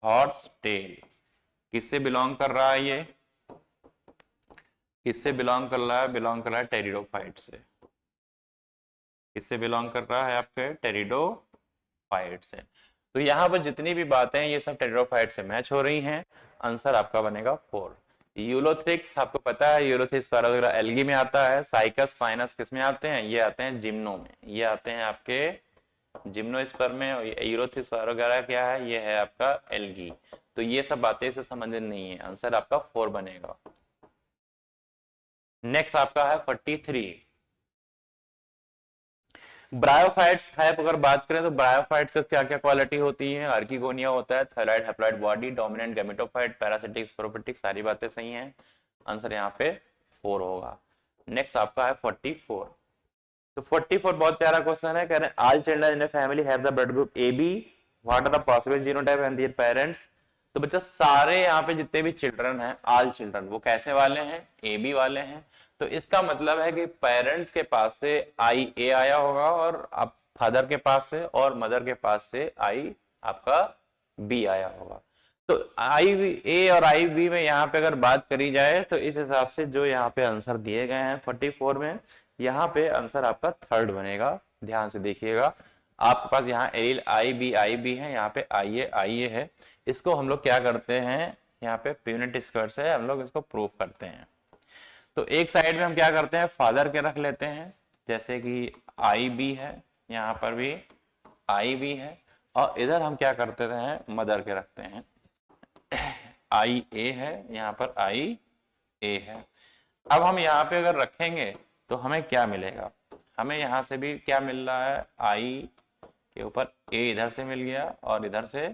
हॉर्स टेल। किससे बिलोंग कर रहा है ये, किससे बिलोंग कर रहा है, बिलोंग कर रहा है टेरिडोफाइट से, किससे बिलोंग कर रहा है, आपके टेरिडोफाइट से। तो यहाँ पर जितनी भी बातें हैं ये सब टेरिडोफाइट से मैच हो रही हैं। आंसर आपका बनेगा 4। यूलोथ्रिक्स आपको पता है, यूलोथ्रिक्स पैराग्रा एल्गी में आता है, साइकस फाइनस किस में आते हैं, ये आते हैं जिम्नो में, ये आते हैं आपके जिम्नोस्पर्म में, और यूलोथ्रिक्स पैराग्रा क्या है, ये है आपका एल्गी। तो ये सब बातें से संबंधित नहीं है, आंसर आपका 4 बनेगा। नेक्स्ट आपका है 43, ब्रायोफाइट्स है, अगर बात करें तो ब्रायोफाइट्स का क्या क्या क्वालिटी होती है, आर्किगोनिया होता है, thyroid haploid body, dominant gametophyte, parasitic, sporophytic, सारी बातें सही हैं। आंसर यहाँ पे 4 होगा। नेक्स्ट आपका है 44, तो 44 बहुत प्यारा क्वेश्चन है, कह रहे हैं all children in a family have the blood group AB, what are the possible genotype and their parents, तो बच्चा सारे यहाँ पे जितने भी चिल्ड्रन हैं, ऑल चिल्ड्रन, वो कैसे वाले हैं, ए बी वाले हैं। तो इसका मतलब है कि पेरेंट्स के पास से आई ए आया होगा और आप फादर के पास से और मदर के पास से आई आपका बी आया होगा। तो आई ए और आई बी में यहाँ पे अगर बात करी जाए तो इस हिसाब से जो यहाँ पे आंसर दिए गए हैं 44 में, यहाँ पे आंसर आपका थर्ड बनेगा। ध्यान से देखिएगा, आपके पास यहाँ एल आई बी है, यहाँ पे आई ए है। इसको हम लोग क्या करते हैं, यहाँ पे यूनिट स्क्वायर से हम लोग इसको प्रूव करते हैं। तो एक साइड में हम क्या करते हैं, फादर के रख लेते हैं, जैसे कि आई बी है, यहाँ पर भी आई बी है, और इधर हम क्या करते हैं, मदर के रखते हैं। आई ए है, यहाँ पर आई ए है। अब हम यहाँ पे अगर रखेंगे तो हमें क्या मिलेगा, हमें यहाँ से भी क्या मिल रहा है, आई के ऊपर ए इधर से मिल गया और इधर से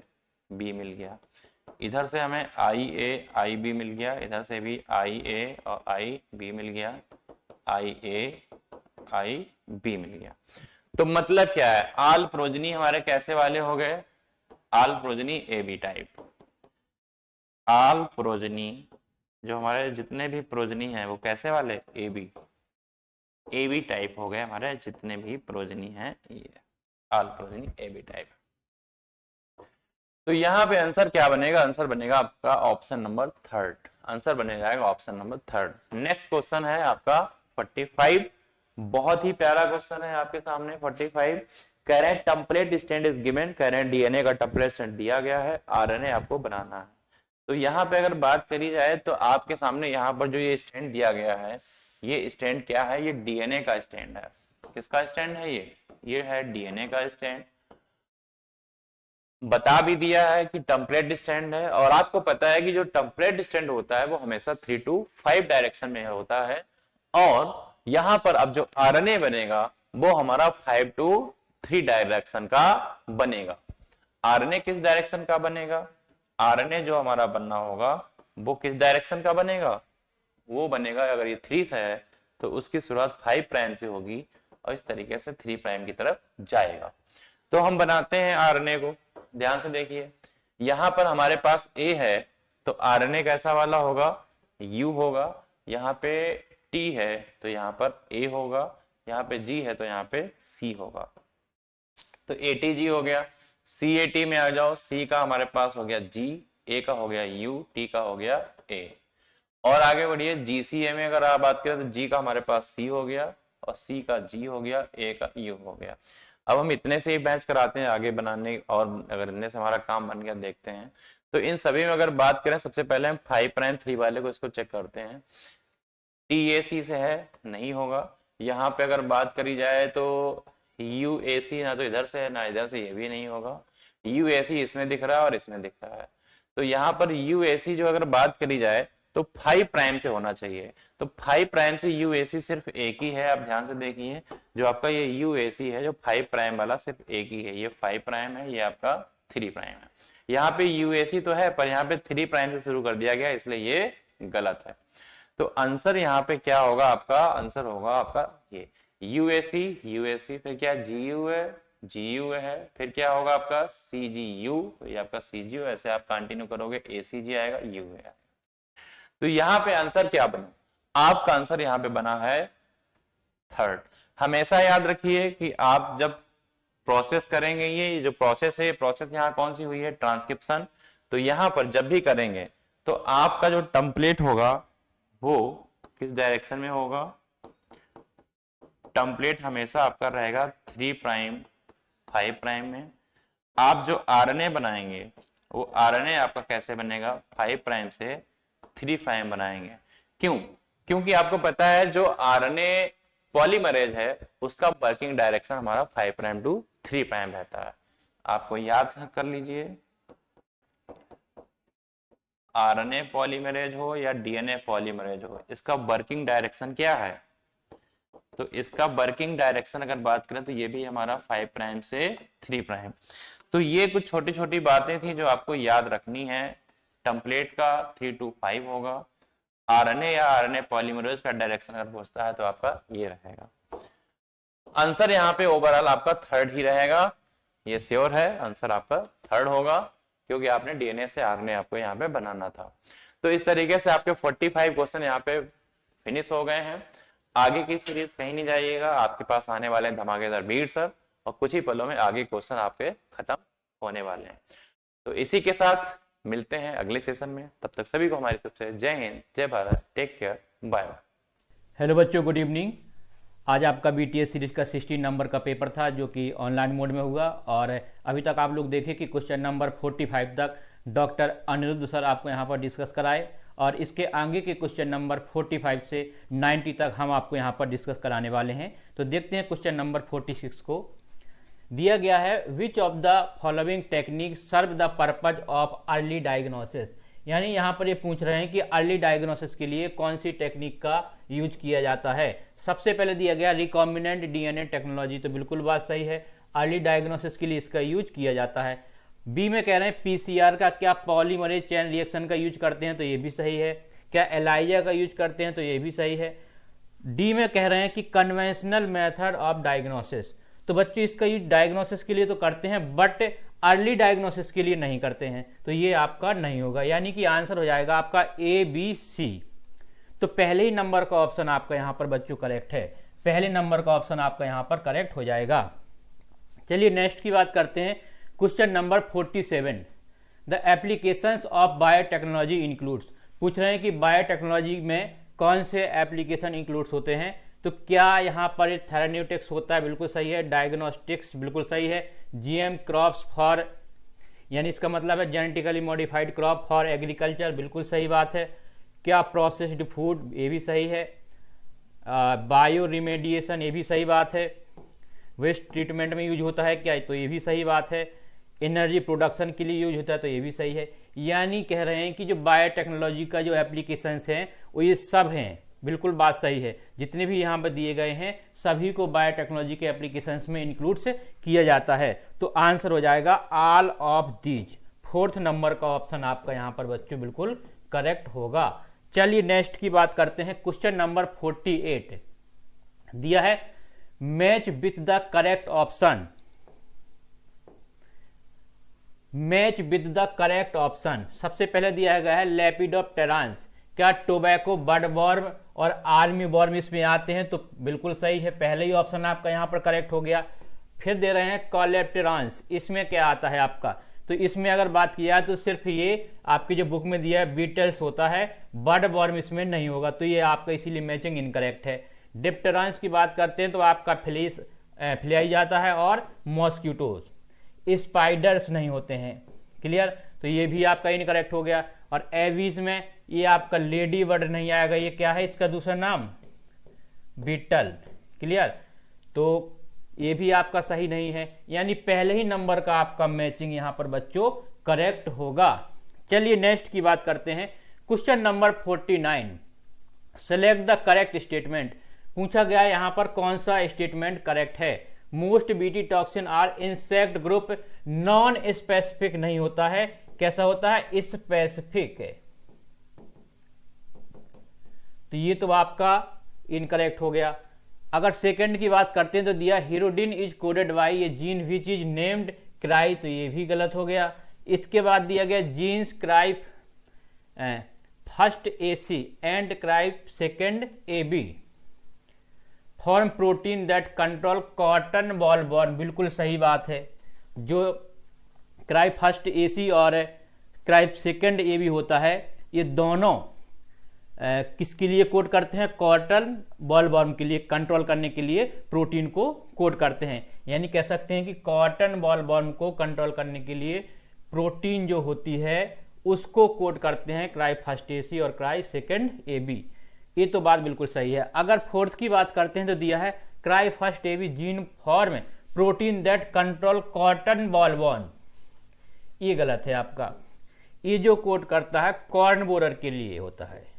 बी मिल गया। इधर से हमें आई ए आई बी मिल गया, इधर से भी आई ए और आई बी मिल गया, आई ए आई बी मिल गया। तो मतलब क्या है, आल प्रोजनी हमारे कैसे वाले हो गए, all progeny A B type. All progeny जो हमारे जितने भी प्रोजनी हैं वो कैसे वाले, ए बी टाइप हो गए हमारे जितने भी प्रोजनी हैं, ये आल प्रोजनी ए बी टाइप। तो यहाँ पे आंसर क्या बनेगा, आंसर बनेगा आपका ऑप्शन नंबर थर्ड, आंसर बने जाएगा option number third. Next question है आपका 45, बहुत ही प्यारा क्वेश्चन है आपके सामने 45। कह रहे हैं टेम्पलेट स्टैंड इज गिवन, कह रहे हैं डीएनए का टेम्पलेट स्टैंड दिया गया है, आरएनए आपको बनाना है। तो यहाँ पे अगर बात करी जाए तो आपके सामने यहाँ पर जो ये स्टैंड दिया गया है, ये स्टैंड क्या है, ये डीएनए का स्टैंड है। किसका स्टैंड है ये है डीएनए का स्टैंड। बता भी दिया है कि टेम्पलेट स्टैंड है, और आपको पता है कि जो टेम्पलेट स्टैंड होता है वो हमेशा 3 to 5 डायरेक्शन में होता है, और यहां पर अब जो आरएनए बनेगा वो हमारा 5 to 3 डायरेक्शन का बनेगा। आरएनए किस डायरेक्शन का बनेगा, आरएनए जो हमारा बनना होगा वो किस डायरेक्शन का बनेगा, वो बनेगा, अगर ये 3 से है तो उसकी शुरुआत 5 प्राइम से होगी और इस तरीके से 3 प्राइम की तरफ जाएगा। तो हम बनाते हैं आरएनए को, ध्यान से देखिए, यहां पर हमारे पास ए है तो आरएनए कैसा वाला होगा, यू होगा, यहाँ पे टी है तो यहाँ पर ए होगा, यहाँ पे जी है तो यहाँ पे सी होगा। तो एटीजी हो गया, सी ए टी में आ जाओ, सी का हमारे पास हो गया जी, ए का हो गया यू, टी का हो गया ए। और आगे बढ़िए, जीसीए में अगर आप बात करें तो जी का हमारे पास सी हो गया और सी का जी हो गया, ए का यू हो गया। अब हम इतने से ही बैच कराते हैं आगे बनाने, और अगर इतने से हमारा काम बन गया देखते हैं। तो इन सभी में अगर बात करें, सबसे पहले हम 5 प्राइम 3 वाले को इसको चेक करते हैं। टीएसी से है, नहीं होगा। यहाँ पे अगर बात करी जाए तो यूएसी ना तो इधर से है ना इधर से, ये भी नहीं होगा। यूएसी इसमें दिख रहा है और इसमें दिख रहा है, तो यहाँ पर यूएसी जो अगर बात करी जाए तो 5 प्राइम से होना चाहिए। तो 5 प्राइम से यूएसी सिर्फ एक ही है, आप ध्यान से देखिए, जो आपका ये यूएसी है जो 5 प्राइम वाला सिर्फ एक ही है, ये 5 प्राइम है, ये आपका 3 प्राइम है। यहाँ पे यूएसी तो है पर यहाँ पे 3 प्राइम से शुरू कर दिया गया, इसलिए ये गलत है। तो आंसर यहाँ पे क्या होगा, आपका आंसर होगा आपका ये यूएसी, फिर क्या जीयू है, फिर क्या होगा आपका सीजीयू, ये आपका सीजीयू, ऐसे आप कंटिन्यू करोगे, एसीजी आएगा, यू है। तो यहाँ पे आंसर क्या बना, आपका आंसर यहाँ पे बना है थर्ड। हमेशा याद रखिए कि आप जब प्रोसेस करेंगे, ये जो प्रोसेस है, प्रोसेस यहाँ कौन सी हुई है, ट्रांसक्रिप्शन। तो यहाँ पर जब भी करेंगे तो आपका जो टेम्पलेट होगा वो किस डायरेक्शन में होगा, टेम्पलेट हमेशा आपका रहेगा 3 प्राइम 5 प्राइम में। आप जो आरएनए बनाएंगे वो आरएनए आपका कैसे बनेगा, 5 प्राइम से 3 प्राइम बनाएंगे। क्यों, क्योंकि आपको पता है जो आरएनए पॉलीमरेज है उसका वर्किंग डायरेक्शन हमारा 5 प्राइम टू 3 प्राइम रहता है। आपको याद कर लीजिए, आरएनए पॉलीमरेज हो या डीएनए पॉलीमरेज हो, इसका वर्किंग डायरेक्शन क्या है, तो इसका वर्किंग डायरेक्शन अगर बात करें तो ये भी हमारा 5 प्राइम से 3 प्राइम। तो ये कुछ छोटी छोटी बातें थी जो आपको याद रखनी है। टेम्पलेट का 3 to 5 होगा, आरएनए या आरएनए पॉलीमरेज का डायरेक्शन अगर पूछता है तो आपका ये रहेगा। आंसर यहाँ पे ओवरऑल आपका थर्ड ही रहेगा, ये श्योर है, आंसर आपका थर्ड होगा। क्योंकि आपने डीएनए से आरएनए आपको यहाँ पे बनाना था। तो इस तरीके से आपके 45 क्वेश्चन यहाँ पे फिनिश हो गए हैं। आगे की सीरीज कहीं नहीं जाइएगा, आपके पास आने वाले हैं धमाकेदार बीट सर, और कुछ ही पलों में आगे क्वेश्चन आपके खत्म होने वाले हैं। तो इसी के साथ मिलते हैं अगले सेशन में, तब तक सभी को हमारी तरफ से जय हिंद, जय Bharat, take care, bye bye. Hello बच्चों, गुड इवनिंग। आज आपका बीटीएस सीरीज का 16 नंबर का पेपर था जो कि ऑनलाइन मोड में हुआ, और अभी तक आप लोग देखें कि क्वेश्चन नंबर 45 तक डॉक्टर अनिरुद्ध सर आपको यहाँ पर डिस्कस कराए, और इसके आगे के क्वेश्चन नंबर 45 से 90 तक हम आपको यहाँ पर डिस्कस कराने वाले हैं। तो देखते हैं क्वेश्चन नंबर 46 को। दिया गया है which of the following technique serve the purpose of early diagnosis, यानी यहाँ पर ये पूछ रहे हैं कि अर्ली डायग्नोसिस के लिए कौन सी टेक्निक का यूज किया जाता है। सबसे पहले दिया गया रिकॉम्बिनेंट डीएनए टेक्नोलॉजी, तो बिल्कुल बात सही है, अर्ली डायग्नोसिस के लिए इसका यूज किया जाता है। बी में कह रहे हैं पीसीआर का क्या पॉलीमरेज चेन रिएक्शन का यूज करते हैं, तो ये भी सही है। क्या एलाइजा का यूज करते हैं, तो ये भी सही है। डी में कह रहे हैं कि कन्वेंशनल मेथड ऑफ डायग्नोसिस, तो बच्चों इसका यूज डायग्नोसिस के लिए तो करते हैं बट अर्ली डायग्नोसिस के लिए नहीं करते हैं, तो ये आपका नहीं होगा, यानी कि आंसर हो जाएगा आपका ए बी सी। तो पहले ही नंबर का ऑप्शन आपका यहां पर बच्चों करेक्ट है, पहले नंबर का ऑप्शन आपका यहां पर करेक्ट हो जाएगा। चलिए नेक्स्ट की बात करते हैं। Question number 47, the applications of biotechnology includes, पूछ रहे हैं कि बायोटेक्नोलॉजी में कौन से एप्लीकेशन इंक्लूड्स होते हैं। तो क्या यहाँ पर थेरान्यूटिक्स होता है, बिल्कुल सही है। डायग्नोस्टिक्स बिल्कुल सही है। जीएम क्रॉप्स फॉर, यानी इसका मतलब है genetically modified crop for agriculture, बिल्कुल सही बात है। क्या प्रोसेस्ड फूड, ये भी सही है। बायो रिमेडिएशन, ये भी सही बात है। वेस्ट ट्रीटमेंट में यूज होता है क्या, तो ये भी सही बात है। एनर्जी प्रोडक्शन के लिए यूज होता है, तो ये भी सही है। यानी कह रहे हैं कि जो बायोटेक्नोलॉजी का जो एप्लीकेशंस हैं वो ये सब हैं, बिल्कुल बात सही है। जितने भी यहाँ पर दिए गए हैं सभी को बायोटेक्नोलॉजी के एप्लीकेशंस में इंक्लूड से किया जाता है, तो आंसर हो जाएगा all of these. Fourth number का ऑप्शन आपका यहाँ पर बच्चों बिल्कुल करेक्ट होगा। चलिए नेक्स्ट की बात करते हैं। क्वेश्चन नंबर 48 दिया है match with the correct option, match with the correct option. सबसे पहले दिया गया है लेपिडोप्टेरांस, क्या टोबैको, बर्डवॉर्म और आर्मी वॉर्म इसमें आते हैं, तो बिल्कुल सही है, पहले ही ऑप्शन आपका यहां पर करेक्ट हो गया। फिर दे रहे हैं कॉलेप्टेरांस, इसमें क्या आता है आपका, तो इसमें अगर बात किया तो सिर्फ ये आपकी जो बुक में दिया है बीटल्स होता है, बर्डवॉर्म इसमें नहीं होगा, तो ये आपका इसीलिए मैचिंग इनकरेक्ट है। डिप्टेरांस की बात करते हैं तो आपका फ्लाई जाता है और मॉस्किटोज, स्पाइडर्स नहीं होते हैं, क्लियर, तो ये भी आपका इनकरेक्ट हो गया। और एवीज में ये आपका लेडी बर्ड नहीं आएगा, ये क्या है इसका दूसरा नाम, बीटल, क्लियर, तो ये भी आपका सही नहीं है, यानी पहले ही नंबर का आपका मैचिंग यहां पर बच्चों करेक्ट होगा। चलिए नेक्स्ट की बात करते हैं। Question number 49, select the correct statement, पूछा गया यहां पर कौन सा स्टेटमेंट करेक्ट है। Most BT toxin are insect group, non specific नहीं होता है, कैसा होता है, स्पेसिफिक है, तो ये तो आपका इनकरेक्ट हो गया। अगर सेकंड की बात करते हैं तो दिया हीरोडिन इज कोडेड बाय ये gene which is named cry, तो ये भी गलत हो गया। इसके बाद दिया गया genes cry first AC and cry second AB form protein that control cotton boll worm, बिल्कुल सही बात है। जो क्राइप फर्स्ट एसी और क्राइप सेकंड एबी होता है, ये दोनों किसके लिए कोड करते हैं, कॉटन बॉलवॉर्म के लिए, कंट्रोल करने के लिए प्रोटीन को कोड करते हैं। यानी कह सकते हैं कि कॉटन बॉलवॉर्म को कंट्रोल करने के लिए प्रोटीन जो होती है उसको कोड करते हैं क्राई फर्स्ट एसी और क्राई सेकंड एबी, ये तो बात बिल्कुल सही है। अगर फोर्थ की बात करते हैं तो दिया है cry first AB gene form protein that control cotton bollworm, ये गलत है आपका। ये जो कोड करता है कॉर्न बोरर के लिए होता है,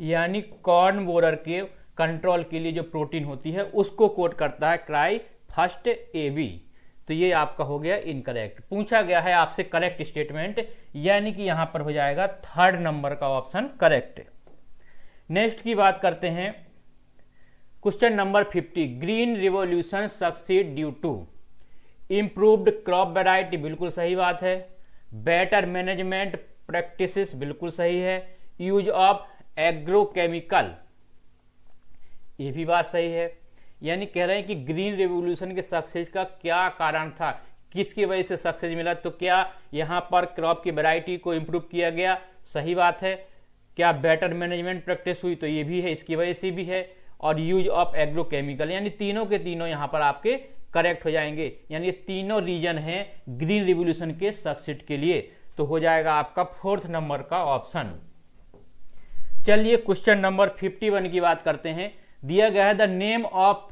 यानी कॉर्न बोरर के कंट्रोल के लिए जो प्रोटीन होती है उसको कोड करता है क्राई फर्स्ट एबी, तो ये आपका हो गया इनकरेक्ट। पूछा गया है आपसे करेक्ट स्टेटमेंट, यानी कि यहां पर हो जाएगा थर्ड नंबर का ऑप्शन करेक्ट। नेक्स्ट की बात करते हैं। Question number 50, green revolution succeed due to, improved crop variety, बिल्कुल सही बात है। बेटर मैनेजमेंट प्रैक्टिसेस, बिल्कुल सही है। यूज ऑफ एग्रोकेमिकल, ये भी बात सही है। यानी कह रहे हैं कि ग्रीन रेवोल्यूशन के सक्सेस का क्या कारण था, किसकी वजह से सक्सेस मिला, तो क्या यहां पर क्रॉप की वैरायटी को इंप्रूव किया गया, सही बात है। क्या बेटर मैनेजमेंट प्रैक्टिस हुई, तो ये भी है, इसकी वजह से भी है। और यूज ऑफ एग्रोकेमिकल, यानी तीनों के तीनों यहां पर आपके करेक्ट हो जाएंगे। यानी ये तीनों रीजन हैं ग्रीन रिवोल्यूशन के सक्सेस के लिए। तो हो जाएगा आपका 4th नंबर का ऑप्शन। चलिए क्वेश्चन नंबर 51 की बात करते हैं। दिया गया है the name of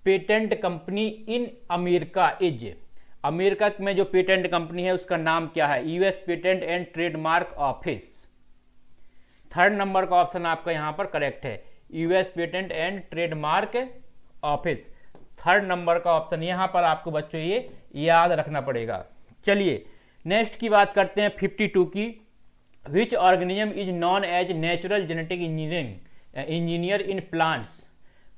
patent company in America is, America में जो पेटेंट कंपनी है उसका नाम क्या है? US patent and trademark office. 3rd number का ऑप्शन आपका यहां पर करेक्ट है, US patent and trademark office. 3rd number का ऑप्शन यहां पर आपको बच्चों ये याद रखना पड़ेगा। चलिए नेक्स्ट की बात करते हैं 52 की। Which organism is known as natural genetic engineer in plants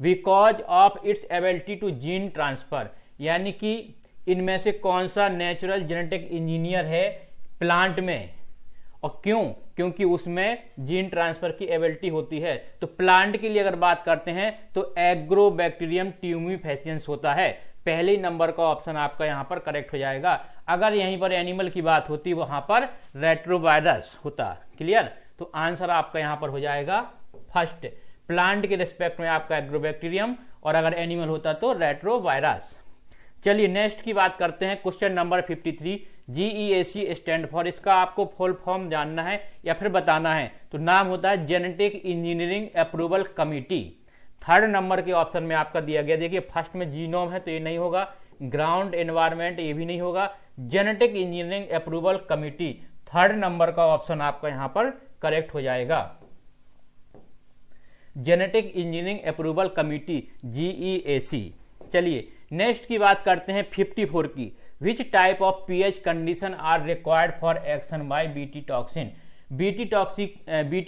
because of its ability to gene transfer, यानी कि इनमें से कौन सा नेचुरल जेनेटिक इंजीनियर है प्लांट में, और क्यों? क्योंकि उसमें जीन ट्रांसफर की एबिलिटी होती है। तो प्लांट के लिए अगर बात करते हैं तो एग्रोबैक्टीरियम ट्यूमिफेसियंस होता है। पहले नंबर का ऑप्शन आपका यहां पर करेक्ट हो जाएगा। अगर यहीं पर एनिमल की बात होती वहां पर रेट्रोवायरस होता। क्लियर? तो आंसर आपका यहां पर हो जाएगा फर्स्ट, प्लांट के रिस्पेक्ट में आपका एग्रोबैक्टीरियम, और अगर एनिमल होता तो रेट्रोवायरस। चलिए नेक्स्ट की बात करते हैं question number 53। GEAC stand for, इसका आपको फुल फॉर्म जानना है या फिर बताना है, तो नाम होता है genetic engineering approval committee. 3rd number के ऑप्शन में आपका दिया गया, देखिए फर्स्ट में जीनोम है तो ये नहीं होगा, ग्राउंड एनवायरमेंट ये भी नहीं होगा, genetic engineering approval committee. 3rd number का ऑप्शन आपका यहां पर करेक्ट हो जाएगा, genetic engineering approval committee, GEAC. चलिए नेक्स्ट की बात करते हैं 54 की। Which type of pH condition are required for action by BT toxin, BT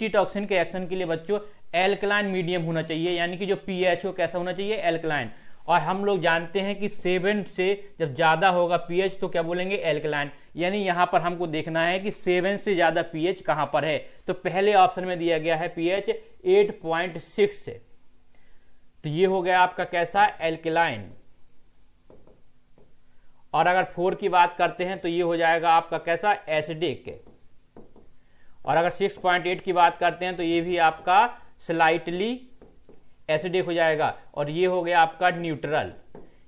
toxin के एक्शन के लिए बच्चों एल्कलाइन मीडियम होना चाहिए, यानी कि जो पीएच हो कैसा होना चाहिए, एल्कलाइन। और हम लोग जानते हैं कि 7 से जब ज्यादा होगा पीएच तो क्या बोलेंगे, एल्कलाइन। यानी यहां पर हमको देखना है कि 7 से ज्यादा पीएच कहां पर है, तो पहले ऑप्शन में दिया गया है पीएच 8.6 से, तो ये हो गया आपका कैसा, एल्कलाइन। और अगर 4 की बात करते हैं तो ये हो जाएगा आपका कैसा, एसिडिक। और अगर 6.8 की बात करते हैं तो ये भी आपका स्लाइटली एसिडिक हो जाएगा, और ये हो गया आपका न्यूट्रल।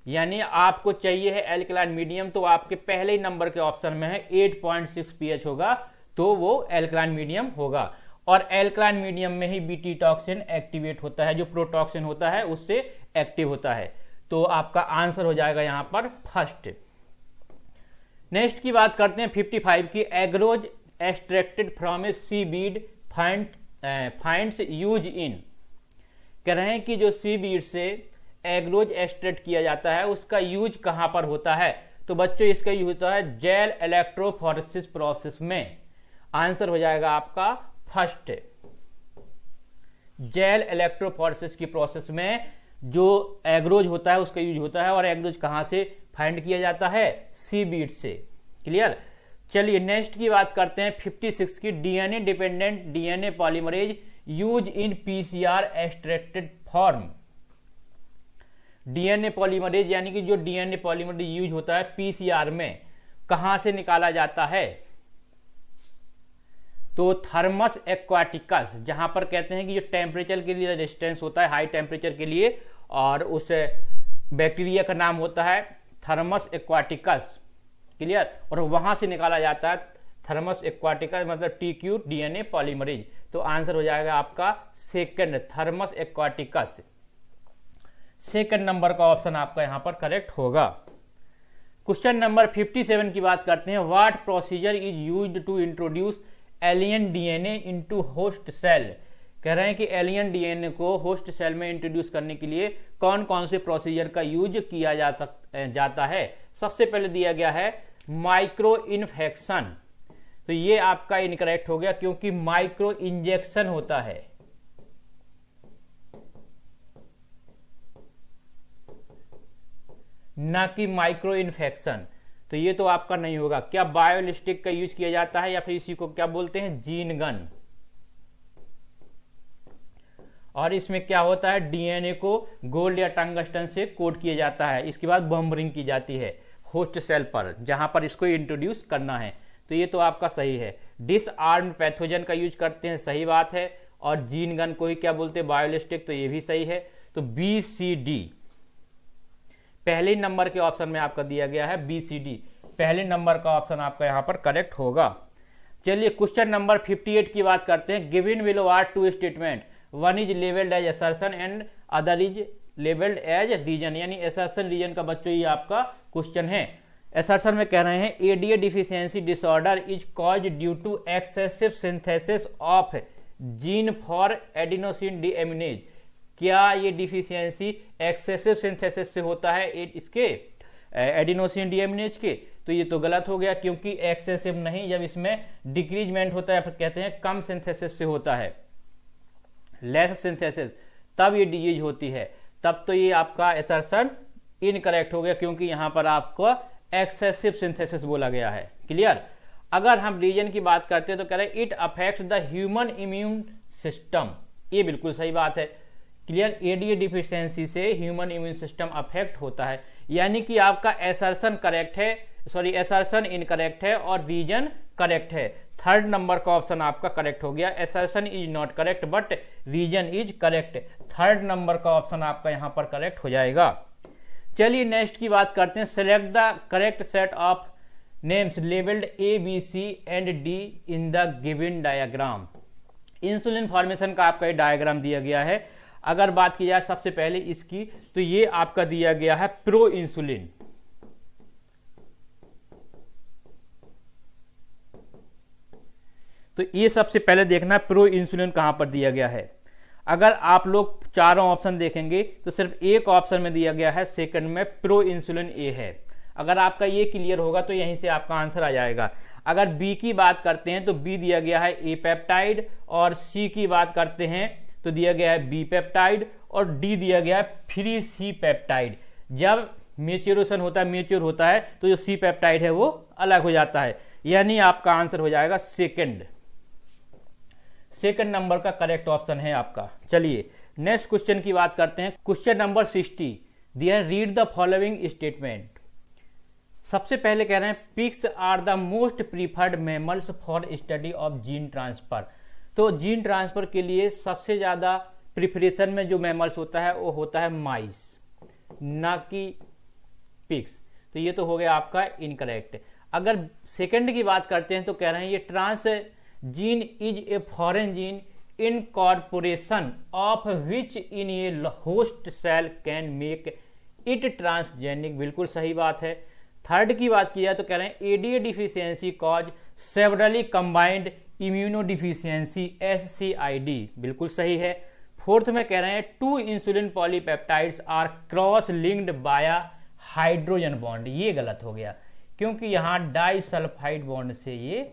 यानी आपको चाहिए है एल्कलाइन मीडियम, तो आपके पहले ही नंबर के ऑप्शन में है 8.6 पीएच होगा, तो वो एल्कलाइन मीडियम होगा। और एल्कलाइन मीडियम में ही बीटी टॉक्सिन एक्टिवेट होता है, जो प्रोटॉक्सिन होता है उससे एक्टिव होता है। तो आपका आंसर हो जाएगा यहां पर फर्स्ट। नेक्स्ट की बात करते हैं 55 की। Agarose extracted from a seaweed finds use in, कह रहे हैं कि जो सी बीड से एग्रोज एक्सट्रैक्ट किया जाता है उसका यूज कहां पर होता है, तो बच्चों इसका यूज होता है जेल इलेक्ट्रोफोरेसिस प्रोसेस में। आंसर हो जाएगा आपका फर्स्ट, जेल इलेक्ट्रोफोरेसिस की प्रोसेस में जो एग्रोज होता है उसका यूज होता है। और एग्रोज कहां से फाइंड किया जाता है, सी बीड से। क्लियर? चलिए नेक्स्ट की बात करते हैं 56 की। DNA dependent DNA polymerase use in PCR extracted form, DNA polymerase यानी कि जो डीएनए पॉलीमरेज यूज होता है पीसीआर में, कहां से निकाला जाता है, तो थर्मस एक्वाटिकस, जहां पर कहते हैं कि जो टेम्परेचर के लिए रेजिस्टेंस होता है हाई टेम्परेचर के लिए, और उस बैक्टीरिया का नाम होता है थर्मस एक्वाटिकस। क्लियर? और वहां से निकाला जाता है थर्मस एक्वाटिकस, मतलब टीक्यू डीएनए पॉलीमरेज। तो आंसर हो जाएगा आपका second, thermos aquaticus. Second number का ऑप्शन आपका यहां पर करेक्ट होगा। क्वेश्चन नंबर 57 की बात करते हैं। What procedure is used to introduce alien DNA into host cell, कह रहे हैं कि एलियन डीएनए को होस्ट सेल में इंट्रोड्यूस करने के लिए कौन कौन से प्रोसीजर का यूज किया जाता है। सबसे पहले दिया गया है माइक्रो इन्फेक्शन, तो ये आपका इनकरेक्ट हो गया क्योंकि माइक्रो इंजेक्शन होता है। ना कि माइक्रो इन्फेक्शन। तो ये तो आपका नहीं होगा। क्या बायोलिस्टिक का यूज किया जाता है या फिर इसी को क्या बोलते हैं, जीन गन। और इसमें क्या होता है, डीएनए को गोल्ड या टंगस्टन से कोट किया जाता है। इसके बाद बम रिंग की जाती है होस्ट सेल पर, जहां पर इसको इंट्रोड्यूस करना है। तो ये तो आपका सही है। डिसआर्म्ड पैथोजन का यूज करते हैं, सही बात है। और जीन गन को ही क्या बोलते हैं, बायोलिस्टिक, तो ये भी सही है। तो बी सी डी पहले नंबर के ऑप्शन में आपका दिया गया है, बी सी डी पहले नंबर का ऑप्शन आपका यहां पर करेक्ट होगा। चलिए क्वेश्चन नंबर 58 की बात करते हैं। Given below are two statement, one is labelled as assertion and other is labelled as reason. यानी असर्शन रीजन का बच्चों ये आपका क्वेश्चन है। असर्शन में कह रहे हैं ADA deficiency disorder is cause due to excessive synthesis of gene for adenosine deaminase. क्या ये डिफिशियंसी एक्सेसिव सिंथेसिस से होता है इसके एडिनोसिन डीएमिनेज के? तो ये तो गलत हो गया, क्योंकि एक्सेसिव नहीं, जब इसमें डिक्रीजमेंट होता है फिर कहते हैं कम सिंथेसिस से होता है, लेस सिंथेसिस, तब ये डिजीज होती है। तब तो ये आपका असर्शन इनकरेक्ट हो गया, क्योंकि यहां पर आपको एक्सेसिव सिंथेसिस बोला गया है। क्लियर। अगर हम रीजन की बात करते हैं तो कह रहे हैं it affects the human immune system. ये बिल्कुल सही बात है। क्लियर। एडीए डिफिशियंसी से ह्यूमन इम्यून सिस्टम अफेक्ट होता है, यानी कि आपका असर्शन करेक्ट है, सॉरी असर्शन इनकरेक्ट है और रीजन करेक्ट है। थर्ड नंबर का ऑप्शन आपका करेक्ट हो गया। Assertion is not correct but reason is correct. Third number का ऑप्शन आपका यहां पर करेक्ट हो जाएगा। चलिए नेक्स्ट की बात करते हैं। Select the correct set of names labelled A B C and D in the given diagram. Insulin formation का आपका डायग्राम दिया गया है। अगर बात की जाए सबसे पहले इसकी, तो ये आपका दिया गया है प्रो इंसुलिन। तो ये सबसे पहले देखना प्रो इंसुलिन कहां पर दिया गया है। अगर आप लोग चारों ऑप्शन देखेंगे तो सिर्फ एक ऑप्शन में दिया गया है, सेकंड में प्रो इंसुलिन ए है। अगर आपका ये क्लियर होगा तो यहीं से आपका आंसर आ जाएगा। अगर बी की बात करते हैं तो बी दिया गया है ए पेप्टाइड, और सी की बात करते हैं तो दिया गया है बी पेप्टाइड, और डी दिया गया है फ्री सी पेप्टाइड। जब मेच्योरेशन होता है, मेच्योर होता है, तो जो सी पेप्टाइड है वो अलग हो जाता है। यानी आपका आंसर हो जाएगा सेकंड नंबर का करेक्ट ऑप्शन है आपका। चलिए नेक्स्ट क्वेश्चन की बात करते हैं। क्वेश्चन नंबर 60 दिया, रीड द फॉलोइंग स्टेटमेंट। सबसे पहले कह रहे हैं pigs are the most preferred mammals for study of gene transfer. तो जीन ट्रांसफर के लिए सबसे ज्यादा प्रिपरेशन में जो मैमल्स होता है वो होता है माइस, ना कि पिग्स। तो ये तो हो गया आपका इनकरेक्ट। अगर सेकंड की बात करते हैं तो कह रहे हैं ये transgene is a foreign gene incorporation of which in a host cell can make it transgenic. बिल्कुल सही बात है। थर्ड की बात की जाए तो कह रहे हैं ADA deficiency cause severely combined immunodeficiency SCID। बिल्कुल सही है। फोर्थ में कह रहे हैं two insulin polypeptides are cross linked via hydrogen bond. ये गलत हो गया, क्योंकि यहां डाइसल्फाइड बॉन्ड से ये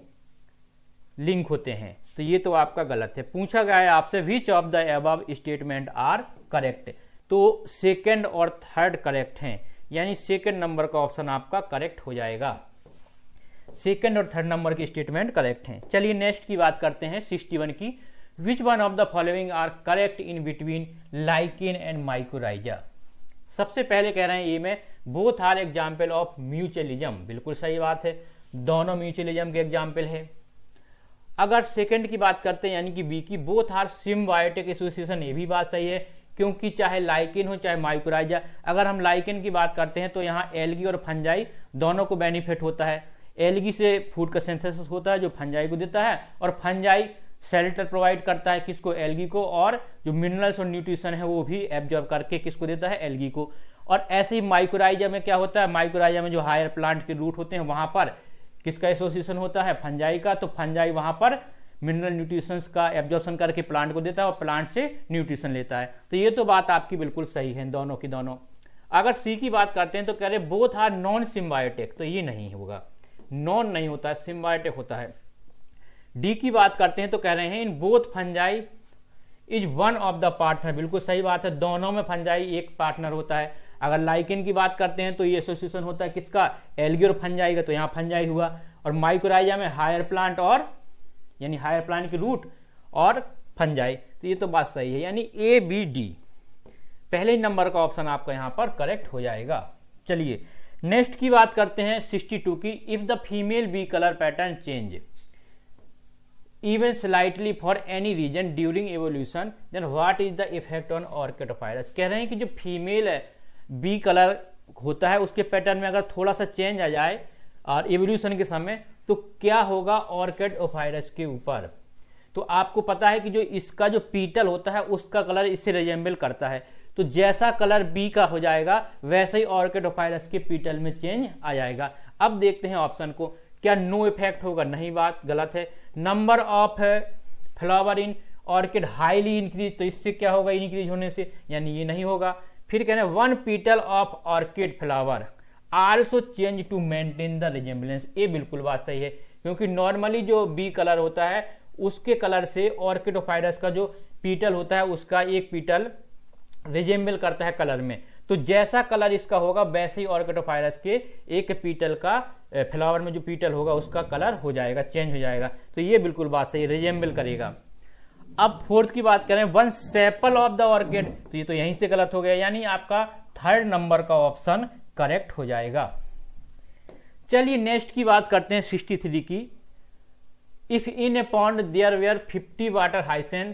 लिंक होते हैं। तो ये तो आपका गलत है। पूछा गया है आपसे which of the above statement are correct. तो सेकंड और थर्ड करेक्ट हैं, यानी सेकंड नंबर का ऑप्शन आपका करेक्ट हो जाएगा। सेकंड और थर्ड नंबर की स्टेटमेंट करेक्ट हैं। चलिए नेक्स्ट की बात करते हैं 61 की। Which one of the following are correct in between lichen and mycorrhiza. सबसे पहले कह रहे हैं ए में both are example of mutualism. बिल्कुल सही बात है, दोनों म्यूचुअलिज्म के एग्जाम्पल है। अगर सेकंड की बात करते हैं यानी कि बी की बोथ आर सिम्बायोटिक एसोसिएशन, ये भी बात सही है, क्योंकि चाहे लाइकेन हो चाहे माइकोराइजा। अगर हम लाइकेन की बात करते हैं तो यहाँ एल्गी और फंजाई दोनों को बेनिफिट होता है। एल्गी से फूड का सिंथेसिस होता है जो फंजाई को देता है, और फंजाई शेल्टर प्रोवाइड करता है किसको, एल्गी को, और जो मिनरल्स और न्यूट्रिशन है वो भी एब्जॉर्ब करके किसको देता है, एल्गी को। और ऐसे ही माइकोराइजा में क्या होता है, माइकोराइजा में जो हायर प्लांट के रूट होते हैं वहां पर किसका एसोसिएशन होता है, फंजाई का। तो फंजाई वहां पर मिनरल न्यूट्रिशंस का एब्जॉर्प्शन करके प्लांट को देता है और प्लांट से न्यूट्रिशन लेता है। तो ये तो बात आपकी बिल्कुल सही है, दोनों की दोनों। अगर सी की बात करते हैं तो कह रहे बोथ आर नॉन सिम्बायोटिक, तो ये नहीं होगा, नॉन नहीं होता है, सिम्बायोटिक होता है। डी की बात करते हैं तो कह रहे हैं in both fungi is one of the partner. बिल्कुल सही बात है, दोनों में फंजाई एक पार्टनर होता है। अगर लाइकेन की बात करते हैं तो ये एसोसिएशन होता है किसका, एल्गी और फंजाई का, तो यहाँ फंजाई हुआ। और माइकोराइजा में हायर प्लांट और यानी हायर प्लांट की रूट और फंजाई, तो ये तो बात सही है, यानी ए बी डी पहले नंबर का ऑप्शन आपका यहाँ पर करेक्ट हो जाएगा। चलिए नेक्स्ट की बात करते हैं 62 की। If the female bee colour pattern change even slightly for any reason during evolution then what is the effect on orchid Ophrys. कह रहे हैं कि जो फीमेल बी कलर होता है उसके पैटर्न में अगर थोड़ा सा चेंज आ जाए और एवोल्यूशन के समय, तो क्या होगा ऑर्किडोफाइरस के ऊपर। तो आपको पता है कि जो इसका जो पीटल होता है उसका कलर इससे रिजेंबल करता है, तो जैसा कलर बी का हो जाएगा वैसे ही ऑर्किडोफाइरस के पीटल में चेंज आ जाएगा। अब देखते हैं ऑप्शन को, क्या नो इफेक्ट होगा, नहीं, बात गलत है। Number of flower in orchid highly increase, तो इससे क्या होगा इंक्रीज होने से, यानी ये नहीं होगा। फिर कह रहे हैं one petal of orchid flower also change to maintain the resemblance, ये बिल्कुल बात सही है, क्योंकि नॉर्मली जो बी कलर होता है उसके कलर से ऑर्किडोफाइरस का जो पीटल होता है उसका एक पीटल रिजेंबल करता है कलर में, तो जैसा कलर इसका होगा वैसे ही ऑर्किडोफाइरस के एक पीटल का फ्लावर में जो पीटल होगा उसका कलर हो जाएगा, चेंज हो जाएगा, तो ये बिल्कुल बात सही, रिजेंबल करेगा। अब फोर्थ की बात करें, one sepal of the orchid, तो ये तो यहीं से गलत हो गया, यानी आपका थर्ड नंबर का ऑप्शन करेक्ट हो जाएगा। चलिए नेक्स्ट की बात करते हैं 63 की। If in a pond there were 50 water hyacinth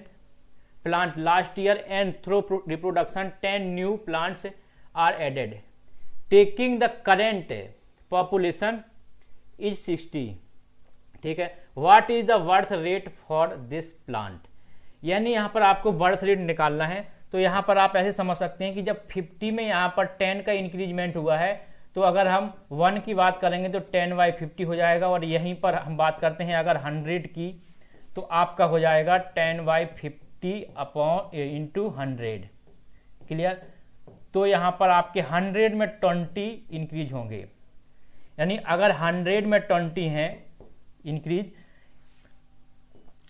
plant last year and through reproduction 10 new plants are added taking the current population is 60, ठीक है, what is the birth rate for this plant. यानी यहां पर आपको birth rate निकालना है, तो यहां पर आप ऐसे समझ सकते हैं कि जब 50 में यहां पर 10 का इंक्रीजमेंट हुआ है, तो अगर हम 1 की बात करेंगे तो 10/50 हो जाएगा, और यहीं पर हम बात करते हैं अगर 100 की, तो आपका हो जाएगा 10/50 इंटू 100, क्लियर। तो यहां पर आपके 100 में 20 इंक्रीज होंगे, यानी अगर 100 में 20 है इंक्रीज,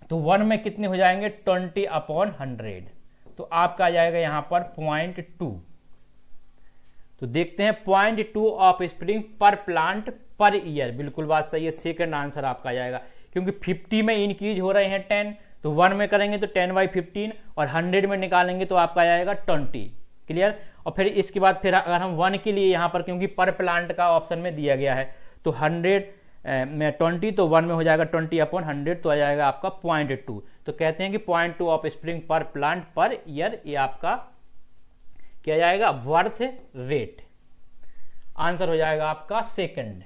तो 1 में कितने हो जाएंगे 20/100, तो आपका आ जाएगा यहां पर 0.2। तो देखते हैं 0.2 ऑफ स्प्रिंग पर प्लांट पर ईयर, बिल्कुल बात सही है, सेकंड आंसर आपका आ जाएगा, क्योंकि 50 में इंक्रीज हो रहे हैं 10, तो 1 में करेंगे तो 10/15 और 100 में निकालेंगे तो आपका आ जाएगा 20, क्लियर। और फिर इसके बाद फिर अगर हम 1 के लिए यहाँ पर, क्योंकि पर प्लांट का ऑप्शन में दिया गया है, तो 100 में 20, तो 1 में हो जाएगा 20/100, तो आ जाएगा आपका 0.2। तो कहते हैं कि 0.2 ऑफ स्प्रिंग पर प्लांट पर ईयर, ये आपका क्या जाएगा बर्थ रेट, आंसर हो जाएगा आपका सेकंड।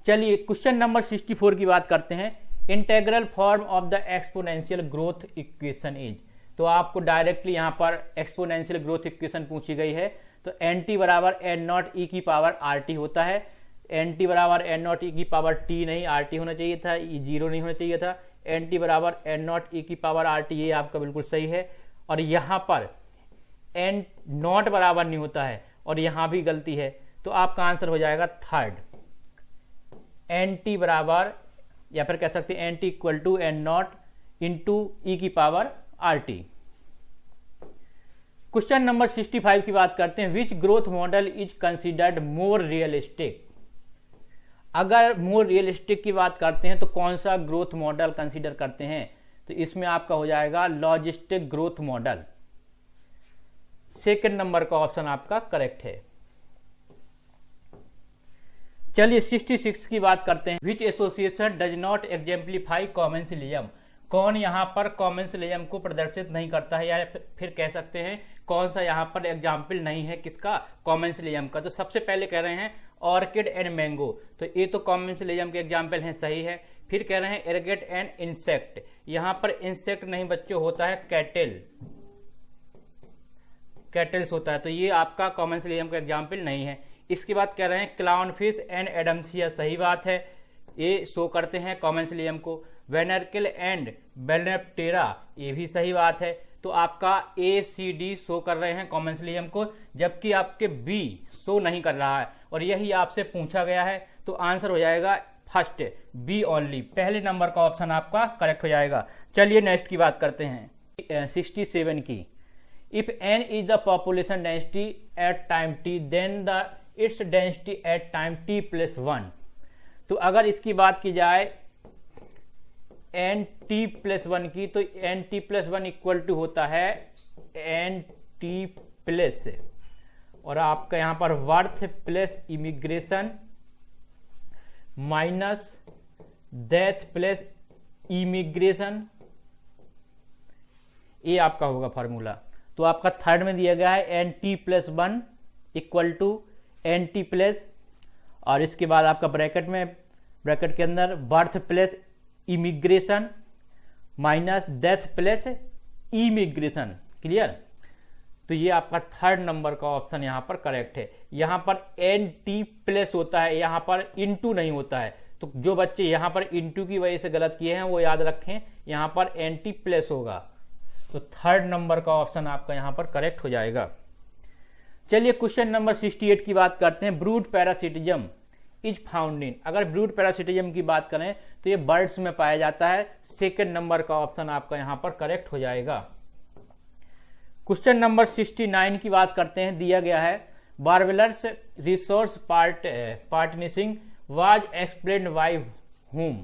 चलिए क्वेश्चन नंबर 64 की बात करते हैं। Integral form of the exponential growth equation is, तो आपको डायरेक्टली यहां पर एक्सपोनेंशियल ग्रोथ इक्वेशन पूछी गई है, तो एन टी बराबर एन नॉट ई की पावर आर टी होता है। एन टी बराबर एन नॉट ई की पावर टी नहीं आर टी होना चाहिए था, ये 0 नहीं होना चाहिए था। एन टी बराबर एन नॉट ई की पावर आर टी, ये आपका बिल्कुल सही है। और यहां पर एन नॉट बराबर नहीं होता है, और यहां भी गलती है, तो आपका आंसर हो जाएगा थर्ड, एन टी बराबर, या फिर कह सकते हैं N t equal to N naught into e की power r t. Question number 65 की बात करते हैं। Which growth model is considered more realistic. अगर मोर रियलिस्टिक की बात करते हैं तो कौन सा ग्रोथ मॉडल कंसिडर करते हैं, तो इसमें आपका हो जाएगा logistic growth model, second number का ऑप्शन आपका करेक्ट है। चलिए 66 की बात करते हैं। विच एसोसिएशन डज नॉट एग्जेम्पलीफाई कॉमेंसलिज्म। कौन यहाँ पर कॉमेंसलिज्म को प्रदर्शित नहीं करता है, या फिर कह सकते हैं कौन सा यहाँ पर एग्जाम्पल नहीं है किसका, कॉमेंसलिज्म का। तो सबसे पहले कह रहे हैं ऑर्किड एंड मैंगो, तो ये तो कॉमेंसलिज्म के एग्जाम्पल हैं, सही है। फिर कह रहे हैं एरगेट एंड इंसेक्ट, यहाँ पर इंसेक्ट नहीं बच्चों होता है कैटल्स होता है, तो ये आपका कॉमेंसलिज्म का एग्जाम्पल नहीं है। इसके बाद कह रहे हैं क्लाउन फिश एंड एडम्सिया, सही बात है, ये शो करते हैं कॉमेंसलिज्म को। वेनरकिल एंड बेलनेप्टेरा, ये भी सही बात है। तो आपका ए सी डी शो कर रहे हैं कॉमेंसलिज्म को, जबकि आपके बी शो नहीं कर रहा है, और यही आपसे पूछा गया है, तो आंसर हो जाएगा फर्स्ट बी ओनली, पहले नंबर का ऑप्शन आपका करेक्ट हो जाएगा। चलिए नेक्स्ट की बात करते हैं 67 की। If n is the population density at time t then the its density at time t plus 1। तो अगर इसकी बात की जाए एन टी प्लस 1 की, तो N T plus 1 equal to होता है एन टी प्लस, और आपका यहां पर birth plus immigration minus death plus immigration, ये आपका होगा फॉर्मूला। तो आपका थर्ड में दिया गया है N T plus 1 equal to N T plus, और इसके बाद आपका ब्रैकेट के अंदर birth plus immigration minus death plus immigration. Clear? तो ये आपका थर्ड नंबर का ऑप्शन यहां पर करेक्ट है। यहां पर एन टी प्लस होता है, यहां पर इनटू नहीं होता है। तो जो बच्चे यहां पर इनटू की वजह से गलत किए हैं वो याद रखें, यहां पर एन टी प्लस होगा। तो थर्ड नंबर का ऑप्शन आपका यहां पर करेक्ट हो जाएगा। चलिए क्वेश्चन नंबर 68 की बात करते हैं। Brood parasitism is found in, अगर ब्रूड पैरासिटिज्म की बात करें तो ये बर्ड्स में पाया जाता है। सेकंड नंबर का ऑप्शन आपका यहां पर करेक्ट हो जाएगा। क्वेश्चन नंबर 69 की बात करते हैं। दिया गया है warblers resource partitioning was explained by whom.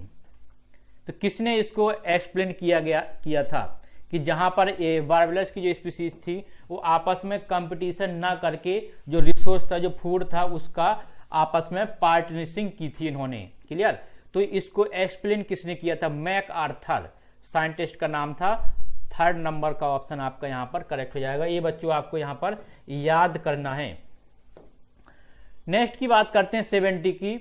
तो किसने इसको एक्सप्लेन किया था कि जहां पर बारवेलर्स की जो स्पीसीज थी वो आपस में कंपटीशन ना करके जो रिसोर्स था, जो फूड था, उसका आपस में पार्टनरशिप की थी इन्होंने। क्लियर? तो इसको एक्सप्लेन किसने किया था? मैक आर्थर साइंटिस्ट का नाम था। थर्ड नंबर का ऑप्शन आपका यहां पर करेक्ट हो जाएगा। ये बच्चों आपको यहां पर याद करना है। नेक्स्ट की बात करते हैं 70 की।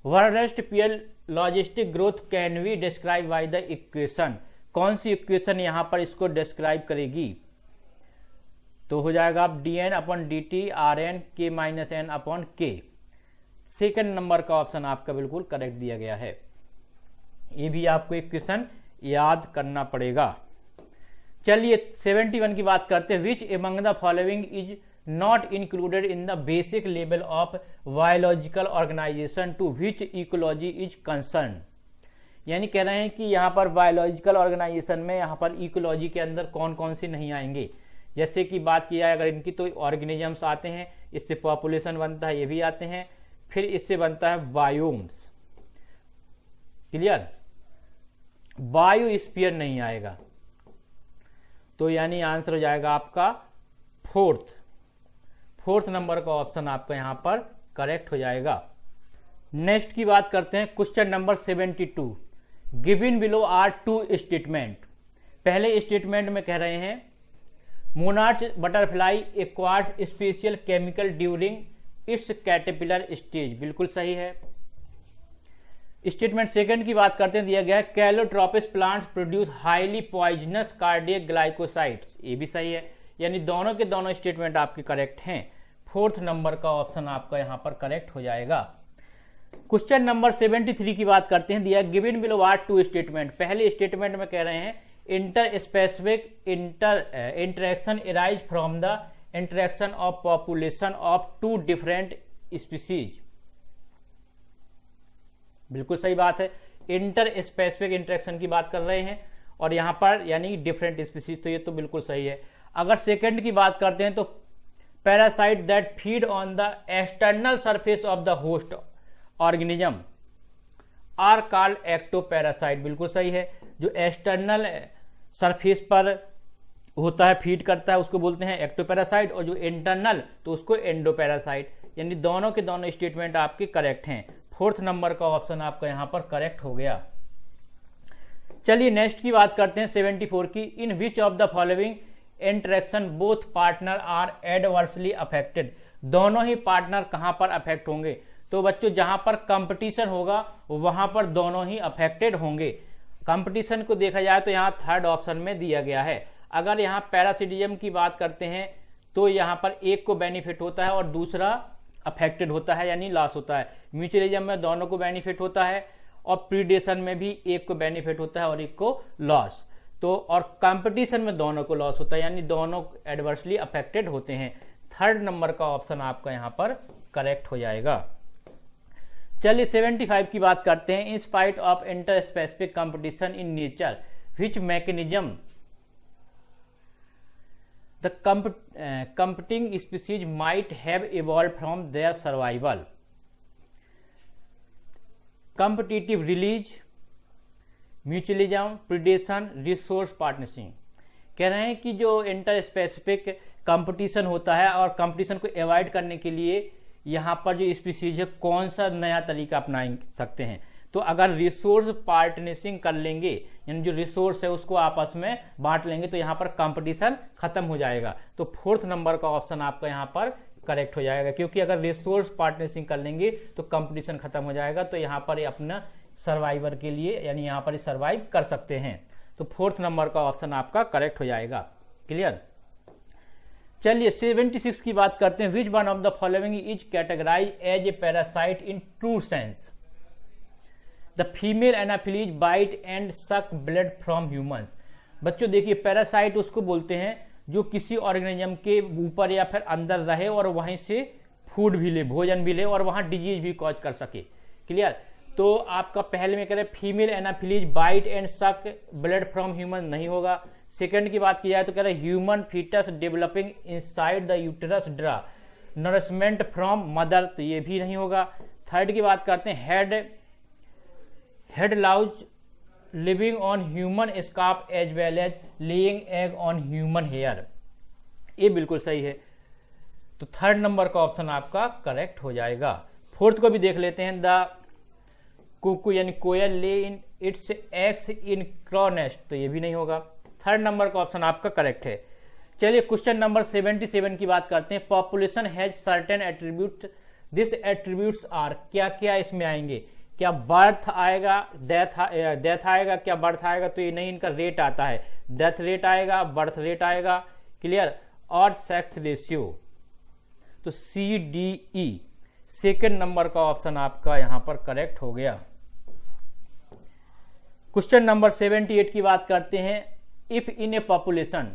Worst PL logistic growth can be describe by the equation. कौन सी इक्वेशन यहां पर इसको डिस्क्राइब करेगी? तो हो जाएगा आप dn upon dt rn k minus N upon K. Second number का ऑप्शन आपका बिल्कुल करेक्ट दिया गया है। ये भी आपको इक्वेशन याद करना पड़ेगा। चलिए 71 की बात करते हैं। Which among the following is not included in the basic level of biological organisation to which ecology is concern. यानी कह रहे हैं कि यहाँ पर बायोलॉजिकल ऑर्गेनाइजेशन में यहाँ पर इकोलॉजी के अंदर कौन कौन से नहीं आएंगे। जैसे कि बात की जाए अगर इनकी, तो ऑर्गेनिजम्स आते हैं, इससे पॉपुलेशन बनता है, ये भी आते हैं, फिर इससे बनता है बायोम्स। क्लियर? बायोस्फीयर नहीं आएगा। तो यानी आंसर हो जाएगा आपका फोर्थ नंबर का ऑप्शन आपका यहां पर करेक्ट हो जाएगा। नेक्स्ट की बात करते हैं question number 72। Given below are two statement. पहले स्टेटमेंट में कह रहे हैं monarch butterfly acquires special chemical during its caterpillar stage. बिल्कुल सही है। स्टेटमेंट सेकंड की बात करते हैं। दिया गया है Calotropis plants produce highly poisonous cardiac glycosides. ये भी सही है। यानी दोनों के दोनों स्टेटमेंट आपके करेक्ट हैं। फोर्थ नंबर का ऑप्शन आपका यहां पर करेक्ट हो जाएगा। क्वेश्चन नंबर 73 की बात करते हैं। दिया given below are two statement. पहले स्टेटमेंट में कह रहे हैं interspecific interaction arise from the interaction of population of two different species. बिल्कुल सही बात है। इंटर स्पेसिफिक इंटरेक्शन की बात कर रहे हैं और यहां पर यानी डिफरेंट स्पीसीज, तो ये तो बिल्कुल सही है। अगर सेकंड की बात करते हैं तो parasite that feed on the external surface of the host organism are called ectoparasite. बिल्कुल सही है। जो एक्सटर्नल सरफेस पर होता है, फीड करता है, उसको बोलते हैं एक्टोपैरासाइट, और जो इंटरनल तो उसको एंडोपैरासाइट। यानी दोनों के दोनों स्टेटमेंट आपके करेक्ट हैं। फोर्थ नंबर का ऑप्शन आपका यहां पर करेक्ट हो गया। चलिए नेक्स्ट की बात करते हैं 74 की। In which of the following interaction both partner are adversely affected. दोनों ही पार्टनर कहां पर अफेक्ट होंगे? तो बच्चों जहां पर कंपटीशन होगा वहां पर दोनों ही अफेक्टेड होंगे। कंपटीशन को देखा जाए तो यहां थर्ड ऑप्शन में दिया गया है। अगर यहां पैरासिटिज्म की बात करते हैं तो यहां पर एक को बेनिफिट होता है और दूसरा अफेक्टेड होता है, यानी लॉस होता है। म्यूचुअलिज्म में दोनों को बेनिफिट होता है और प्रीडेशन में भी एक को बेनिफिट होता है और एक को लॉस। तो और कंपटीशन में दोनों को लॉस होता है, यानी दोनों एडवर्सली अफेक्टेड होते हैं। थर्ड नंबर का ऑप्शन आपका यहां पर करेक्ट हो जाएगा। चलिए 75 की बात करते हैं। In spite of inter specific competition in nature which mechanism the competing species might have evolved from their survival. Competitive release, mutualism, predation, resource partnership. कह रहे हैं कि जो इंटर स्पेसिफिक कंपटीशन होता है और कंपटीशन को अवॉइड करने के लिए यहाँ पर जो स्पीसीज है कौन सा नया तरीका अपना सकते हैं। तो अगर रिसोर्स पार्टनरशिप कर लेंगे, यानी जो रिसोर्स है उसको आपस में बांट लेंगे, तो यहाँ पर कंपटीशन खत्म हो जाएगा। तो 4th नंबर का ऑप्शन आपका यहाँ पर करेक्ट हो जाएगा, क्योंकि अगर रिसोर्स पार्टनरशिप कर लेंगे तो कंपटीशन खत्म हो जाएगा। तो यहाँ पर अपना सर्वाइवर के लिए, यानी यहाँ पर सर्वाइव कर सकते हैं। तो 4th नंबर का ऑप्शन आपका करेक्ट हो जाएगा। क्लियर। चलिए 76 की बात करते हैं। Which one of the following is categorise as a parasite in true sense? The female anopheles bite and suck blood from humans. बच्चों देखिए, पैरासाइट उसको बोलते हैं जो किसी ऑर्गेनिज्म के ऊपर या फिर अंदर रहे और वहीं से फूड भी ले, भोजन भी ले और वहां डिजीज भी कॉज कर सके। क्लियर। तो आपका पहले में कह रहे female anopheles bite and suck blood from human, नहीं होगा। सेकंड की बात की जाए तो कह रहे human foetus developing inside the uterus draw nourishment from mother, तो ये भी नहीं होगा। थर्ड की बात करते हैं head louse living on human scalp as well as laying egg on human hair, ये बिल्कुल सही है। तो 3rd नंबर का ऑप्शन आपका करेक्ट हो जाएगा। 4th को भी देख लेते हैं। द कुकू यानी कोयल ले in its eggs in क्रॉ nest, तो ये भी नहीं होगा। 3rd नंबर का ऑप्शन आपका करेक्ट है। चलिए क्वेश्चन नंबर 77 की बात करते हैं। Population has certain attribute, this attributes are, क्या क्या इसमें आएंगे? क्या बर्थ आएगा, डेथ आएगा, क्या बर्थ आएगा? तो ये नहीं, इनका रेट आता है। डेथ रेट आएगा, बर्थ रेट आएगा। क्लियर। और सेक्स रेशियो, तो CDE 2nd नंबर का ऑप्शन आपका यहां पर करेक्ट हो गया। क्वेश्चन नंबर 78 की बात करते हैं। If in a population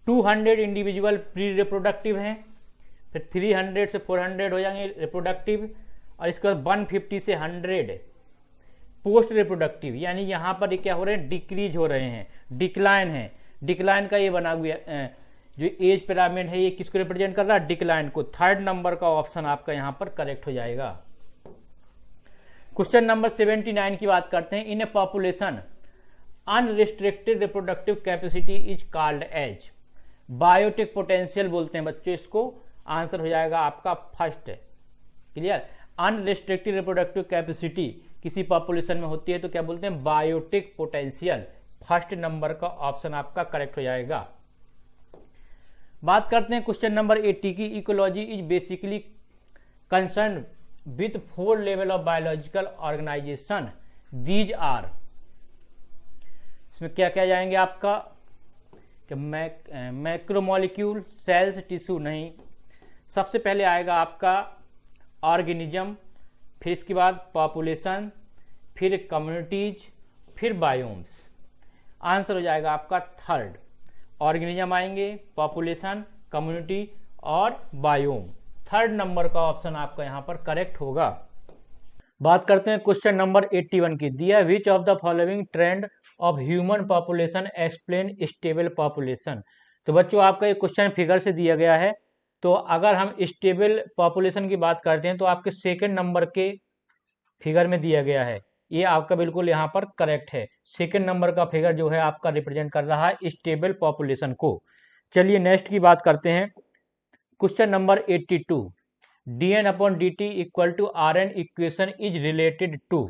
200 individual pre reproductive हैं, फिर 300 से 400 हो जाएंगे रिप्रोडक्टिव, और इसके बाद 150 से 100 पोस्ट रिप्रोडक्टिव, यानी यहां पर क्या हो रहे हैं? डिक्रीज हो रहे हैं, डिक्लाइन है। डिक्लाइन का ये बना हुआ जो एज पिरामिड है, ये किसको रिप्रेजेंट कर रहा है? डिक्लाइन को। 3rd नंबर का ऑप्शन आपका यहां पर करेक्ट हो जाएगा। क्वेश्चन नंबर 79 की बात करते हैं। In a population unrestricted reproductive capacity is called as, biotic potential बोलते हैं बच्चों इसको। आंसर हो जाएगा आपका first. Clear. Unrestricted reproductive capacity किसी पॉपुलेशन में होती है तो क्या बोलते हैं? Biotic potential. 1st नंबर का ऑप्शन आपका करेक्ट हो जाएगा। बात करते हैं क्वेश्चन नंबर 80 की। Ecology is basically concern with 4 level of biological organisation, these are, इसमें क्या क्या जाएंगे आपका? कि मैक्रोमोलिक्यूल, सेल्स, टिश्यू, नहीं। सबसे पहले आएगा आपका ऑर्गेनिज्म, फिर इसके बाद पॉपुलेशन, फिर कम्युनिटीज, फिर बायोम्स। आंसर हो जाएगा आपका 3rd। ऑर्गेनिज्म आएंगे, पॉपुलेशन, कम्युनिटी और बायोम। 3rd नंबर का ऑप्शन आपका यहां पर करेक्ट होगा। बात करते हैं क्वेश्चन नंबर 81 की। दिया विच of the following trend of human population explain stable population. तो बच्चों आपका ये क्वेश्चन फिगर से दिया गया है। तो अगर हम स्टेबल पॉपुलेशन की बात करते हैं तो आपके 2nd नंबर के फिगर में दिया गया है, ये आपका बिल्कुल यहाँ पर करेक्ट है। 2nd नंबर का फिगर जो है आपका रिप्रेजेंट कर रहा है स्टेबल पॉपुलेशन को। चलिए नेक्स्ट की बात करते हैं। Question number 82, dn/dt equal to Rn equation is related to,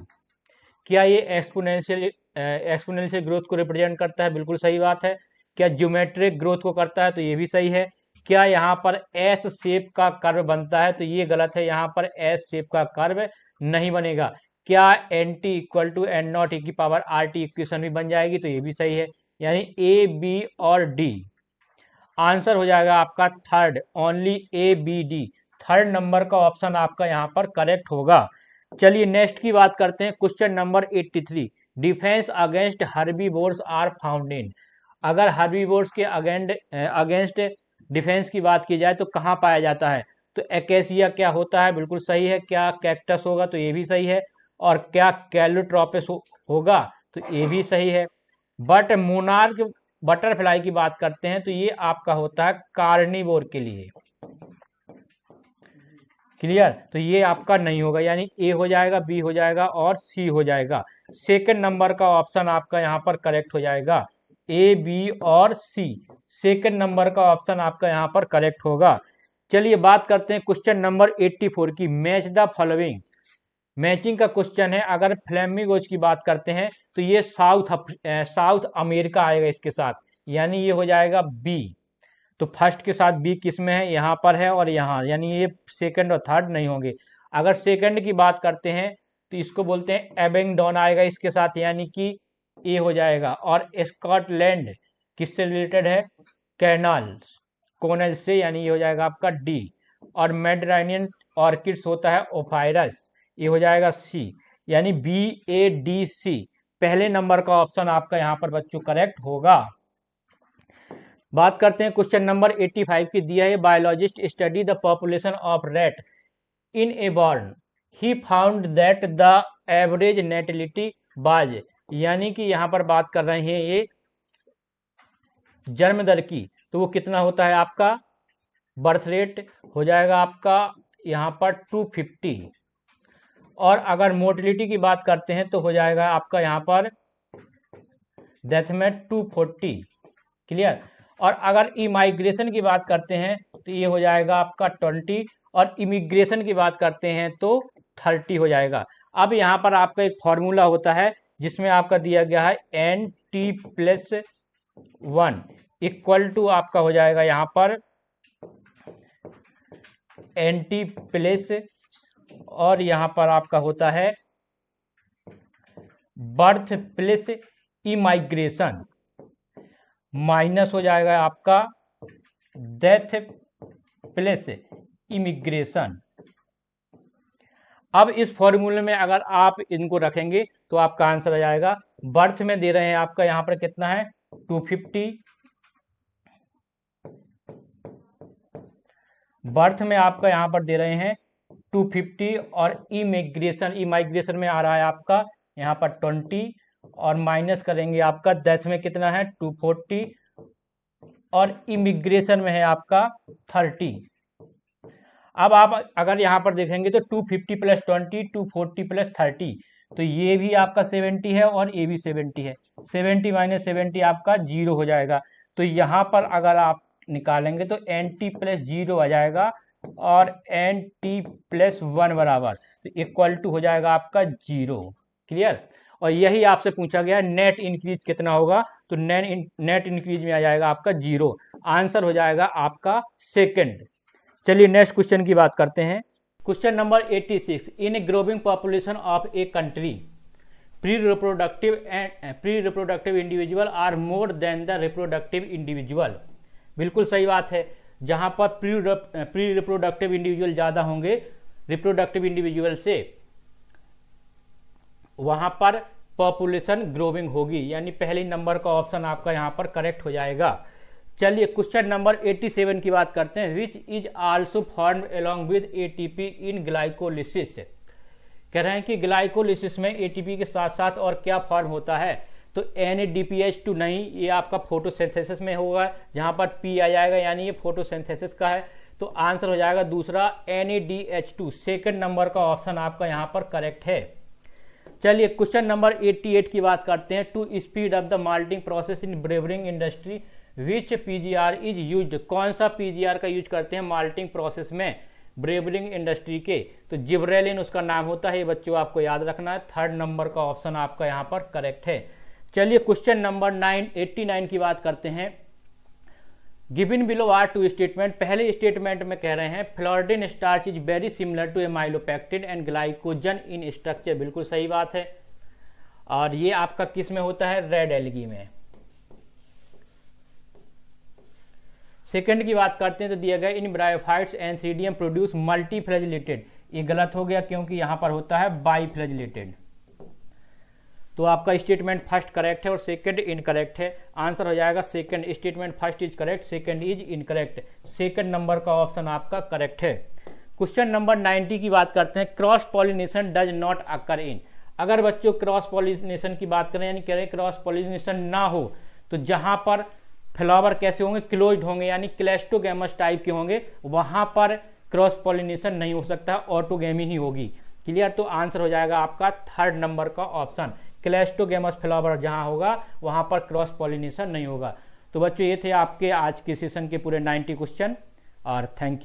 क्या ये एक्सपोनेंशियल ग्रोथ को रिप्रेजेंट करता है? बिल्कुल सही बात है। क्या ज्योमेट्रिक ग्रोथ को करता है? तो ये भी सही है। क्या यहाँ पर एस शेप का कर्व बनता है? तो ये गलत है, यहाँ पर एस शेप का कर्व नहीं बनेगा। क्या NT equal to N0 e की पावर RT इक्वेशन भी बन जाएगी? तो ये भी सही है, यानी A, B और D। आंसर हो जाएगा आपका 3rd, only A, B, D। 3rd number का ऑप्शन आपका यहाँ पर करेक्ट होगा। चलिए नेक्स्ट की बात करते हैं। Question number 83, defence against herbivores are found in. अगर हर्बीवोर्स के अगेंस्ट डिफेंस की बात की जाए तो कहाँ पाया जाता है? तो एकेसिया क्या होता है? बिल्कुल सही है। क्या कैक्टस होगा? तो ये भी सही है। और क्या कैलोट्रोपिस होगा? तो ये भी सही है। बट मोनार्क बटरफ्लाई की बात करते हैं तो ये आपका होता है कार्निवोर के लिए। क्लियर? तो ये आपका नहीं होगा, यानी ए हो जाएगा, बी हो जाएगा और सी हो जाएगा। सेकंड नंबर का ऑप्शन आपका यहाँ पर करेक्ट हो जाएगा, ए, बी और सी। सेकंड नंबर का ऑप्शन आपका यहाँ पर करेक्ट होगा। चलिए बात करते हैं क्वेश्चन नंबर 84 की। मैच द फॉलोइंग, मैचिंग का क्वेश्चन है। अगर फ्लेमिंगोज की बात करते हैं तो ये साउथ अमेरिका आएगा इसके साथ, यानी ये हो जाएगा बी। तो फर्स्ट के साथ बी किस में है, यहाँ पर है और यहाँ, यानी ये सेकंड और थर्ड नहीं होंगे। अगर सेकंड की बात करते हैं तो इसको बोलते हैं एबिंगडन आएगा इसके साथ, यानी कि ए हो जाएगा। और स्कॉटलैंड किससे रिलेटेड है, कैनाल्स कोनल से, यानी ये हो जाएगा आपका डी। और मेडिटेरेनियन ऑर्किड्स होता है ओफायरस, ये हो जाएगा सी, यानी बी, ए, डी, सी। पहले नंबर का ऑप्शन आपका यहाँ पर बच्चों करेक्ट होगा। बात करते हैं क्वेश्चन नंबर 85 की। दिया है biologist study the population of rat in a barn, he found that the average natality was, यानी कि यहाँ पर बात कर रहे हैं ये जन्म दर की, तो वो कितना होता है आपका, बर्थ रेट हो जाएगा आपका यहाँ पर 250। और अगर मोर्टिलिटी की बात करते हैं तो हो जाएगा आपका यहाँ पर डेथ में 240। क्लियर? और अगर इमाइग्रेशन की बात करते हैं तो ये हो जाएगा आपका 20, और इमिग्रेशन की बात करते हैं तो 30 हो जाएगा। अब यहाँ पर आपका एक फॉर्मूला होता है जिसमें आपका दिया गया है NT+1 इक्वल टू आपका हो जाएगा यहाँ पर NT प्लस, और यहाँ पर आपका होता है बर्थ प्लस इमाइग्रेशन, माइनस हो जाएगा आपका डेथ प्लस इमिग्रेशन। अब इस फॉर्मूले में अगर आप इनको रखेंगे तो आपका आंसर आ जाएगा। बर्थ में दे रहे हैं आपका यहाँ पर कितना है 250, बर्थ में आपका यहाँ पर दे रहे हैं 250, और इमाइग्रेशन में आ रहा है आपका यहाँ पर 20, और माइनस करेंगे आपका डेथ में कितना है 240, और इमिग्रेशन में है आपका 30। अब आप अगर यहाँ पर देखेंगे तो 250 + 20 240 + 30, तो ये भी आपका 70 है और ये भी 70 है। 70 - 70 आपका 0 हो जाएगा। तो यहाँ पर अगर आप निकालेंगे तो NT+0 आ जाएगा और NT+1 बराबर, तो इक्वल टू हो जाएगा आपका 0। क्लियर? और यही आपसे पूछा गया नेट इंक्रीज कितना होगा, तो नेट इंक्रीज में आ जाएगा आपका 0। आंसर हो जाएगा आपका सेकंड। चलिए नेक्स्ट क्वेश्चन की बात करते हैं। Question number 86। In a growing population of a country pre reproductive individual are more than the reproductive individual. बिल्कुल सही बात है। जहां पर प्री रिप्रोडक्टिव इंडिविजुअल ज़्यादा होंगे रिप्रोडक्टिव इंडिविजुअल से, वहां पर पॉपुलेशन ग्रोइंग होगी, यानी पहले नंबर का ऑप्शन आपका यहां पर करेक्ट हो जाएगा। चलिए क्वेश्चन नंबर 87 की बात करते हैं। Which is also formed along with ATP in glycolysis. कह रहे हैं कि ग्लाइकोलिसिस में एटीपी के साथ साथ और क्या फॉर्म होता है, तो NADPH2 नहीं, ये आपका फोटोसिंथेसिस में होगा, जहां पर P आ जाएगा, यानी ये फोटोसिंथेसिस का है। तो आंसर हो जाएगा दूसरा NADH2। सेकंड नंबर का ऑप्शन आपका यहां पर करेक्ट है। चलिए क्वेश्चन नंबर 88 की बात करते हैं। To speed up the malting process in brewing industry which PGR is used. कौन सा PGR का यूज करते हैं माल्टिंग प्रोसेस में ब्रेवरिंग इंडस्ट्री के, तो जिब्रेलिन उसका नाम होता है। ये बच्चों आपको याद रखना है। थर्ड नंबर का ऑप्शन आपका यहाँ पर करेक्ट है। चलिए क्वेश्चन नंबर 89 की बात करते हैं। Given below are two statement. पहले स्टेटमेंट में कह रहे हैं floridean starch is very similar to amylopectin and glycogen in structure. बिल्कुल सही बात है। और ये आपका किस में होता है, रेड एल्गी में। सेकंड की बात करते हैं तो दिया गया इन ब्रायोफाइट्स एंथ्रीडियम प्रोड्यूस मल्टीफ्लैजिलेटेड। ये गलत हो गया क्योंकि यहां पर होता है बाईफ्लैजिलेटेड। तो आपका स्टेटमेंट फर्स्ट करेक्ट है और सेकंड इनकरेक्ट है। आंसर हो जाएगा second. Statement first is correct, second is incorrect. Second number का ऑप्शन आपका करेक्ट है। क्वेश्चन नंबर 90 की बात करते हैं। Cross pollination does not occur in. अगर बच्चों क्रॉस पॉलिनेशन की बात करें, यानी कह रहे हैं क्रॉस पॉलिनेशन ना हो, तो जहां पर फ्लावर कैसे होंगे, क्लोज्ड होंगे, यानी क्लेस्टोगेमस टाइप के होंगे, वहां पर क्रॉस पॉलिनेशन नहीं हो सकता, ऑटोगेमी ही होगी। क्लियर? तो आंसर हो जाएगा आपका 3rd नंबर का ऑप्शन, क्लेस्टोगेमस फ्लावर जहां होगा वहां पर क्रॉस पॉलिनेशन नहीं होगा। तो बच्चों ये थे आपके आज के सेशन के पूरे 90 क्वेश्चन, और थैंक यू।